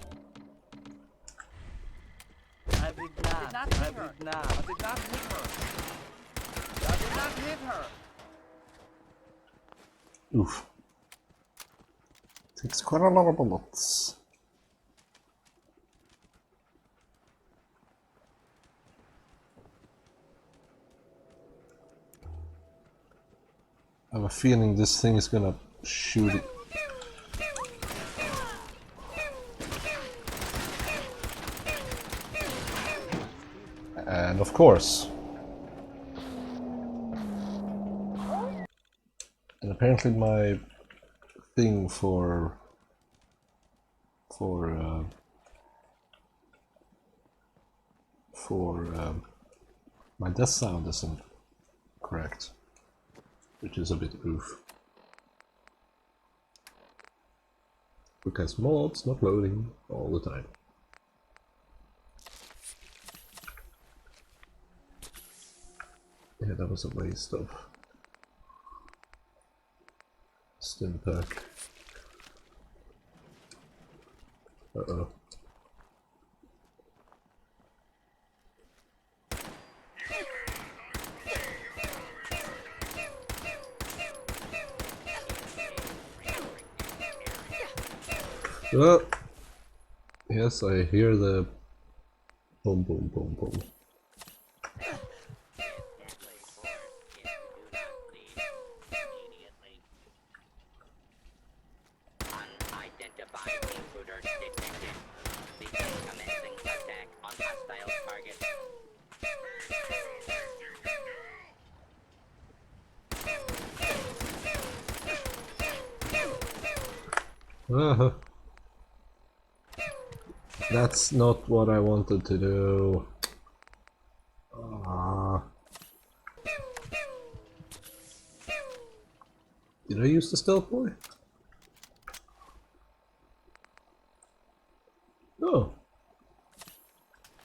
I did not hit her. I did not hit her. I did not hit her. Oof. Takes quite a lot of bullets. I have a feeling this thing is gonna shoot it. And of course. And apparently my thing for my death sound isn't correct, which is a bit oof. Because mobs not loading all the time. Yeah, that was a waste of stim pack. Uh-oh. Oh. Yes, I hear the boom, boom, boom, boom. That's not what I wanted to do. Did I use the stealth boy? Oh.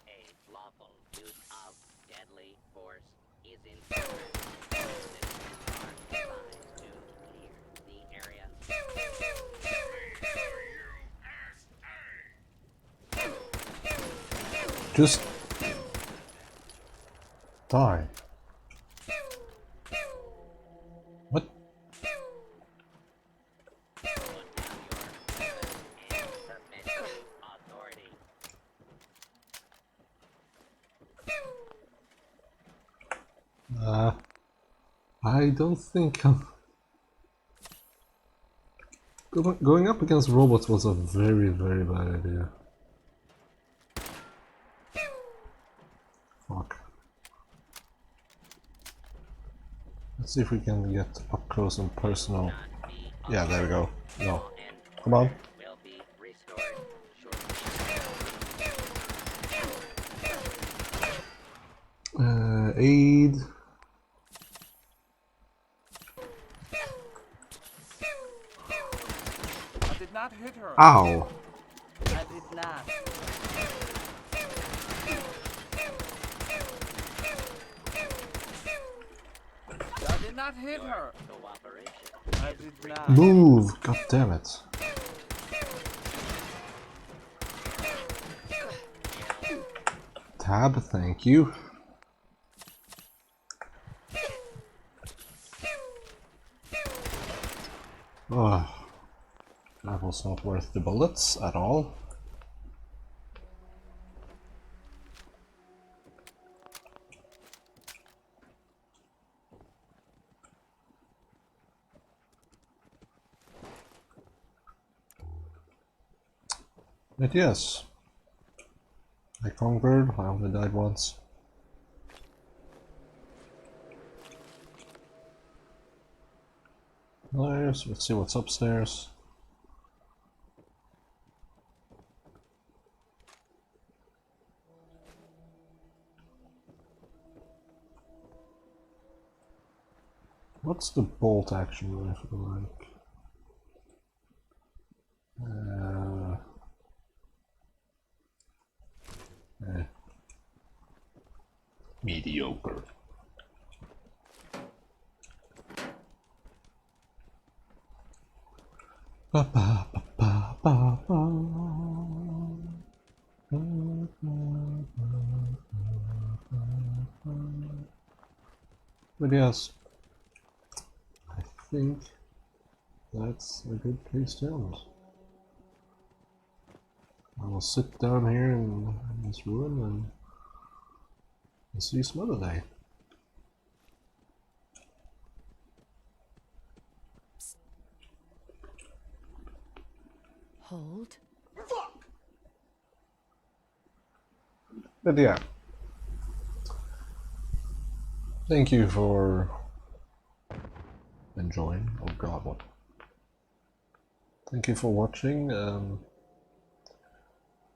A lawful use of deadly force is in progress. Citizens are advised to clear the area. Just die. What? I don't think going up against robots was a very, very bad idea. Fuck. Let's see if we can get up close and personal. Yeah, there we go. No. Come on. Will be restored shortly. Aid. I did not hit her. Ow. I did not. I did not hit her. I did not. Move. God damn it. Tab, thank you. Oh, that was not worth the bullets at all. But yes, I conquered. I only died once. Nice, let's see what's upstairs. What's the bolt action rifle like? Mediocre. Ba ba ba ba ba ba. But yes, I think that's a good place to end. I will sit down here in this room and see you some other day. Hold. But yeah, thank you for enjoying. Oh god, what? Thank you for watching.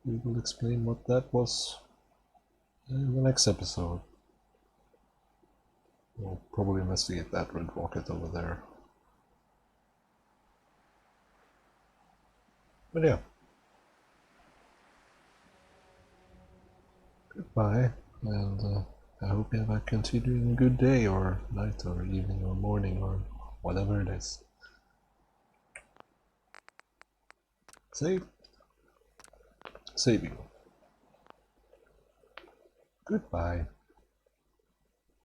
We will explain what that was in the next episode. We'll probably investigate that red rocket over there. But yeah. Goodbye, and I hope you have a continuing good day, or night, or evening, or morning, or whatever it is. Save. Saving. Goodbye.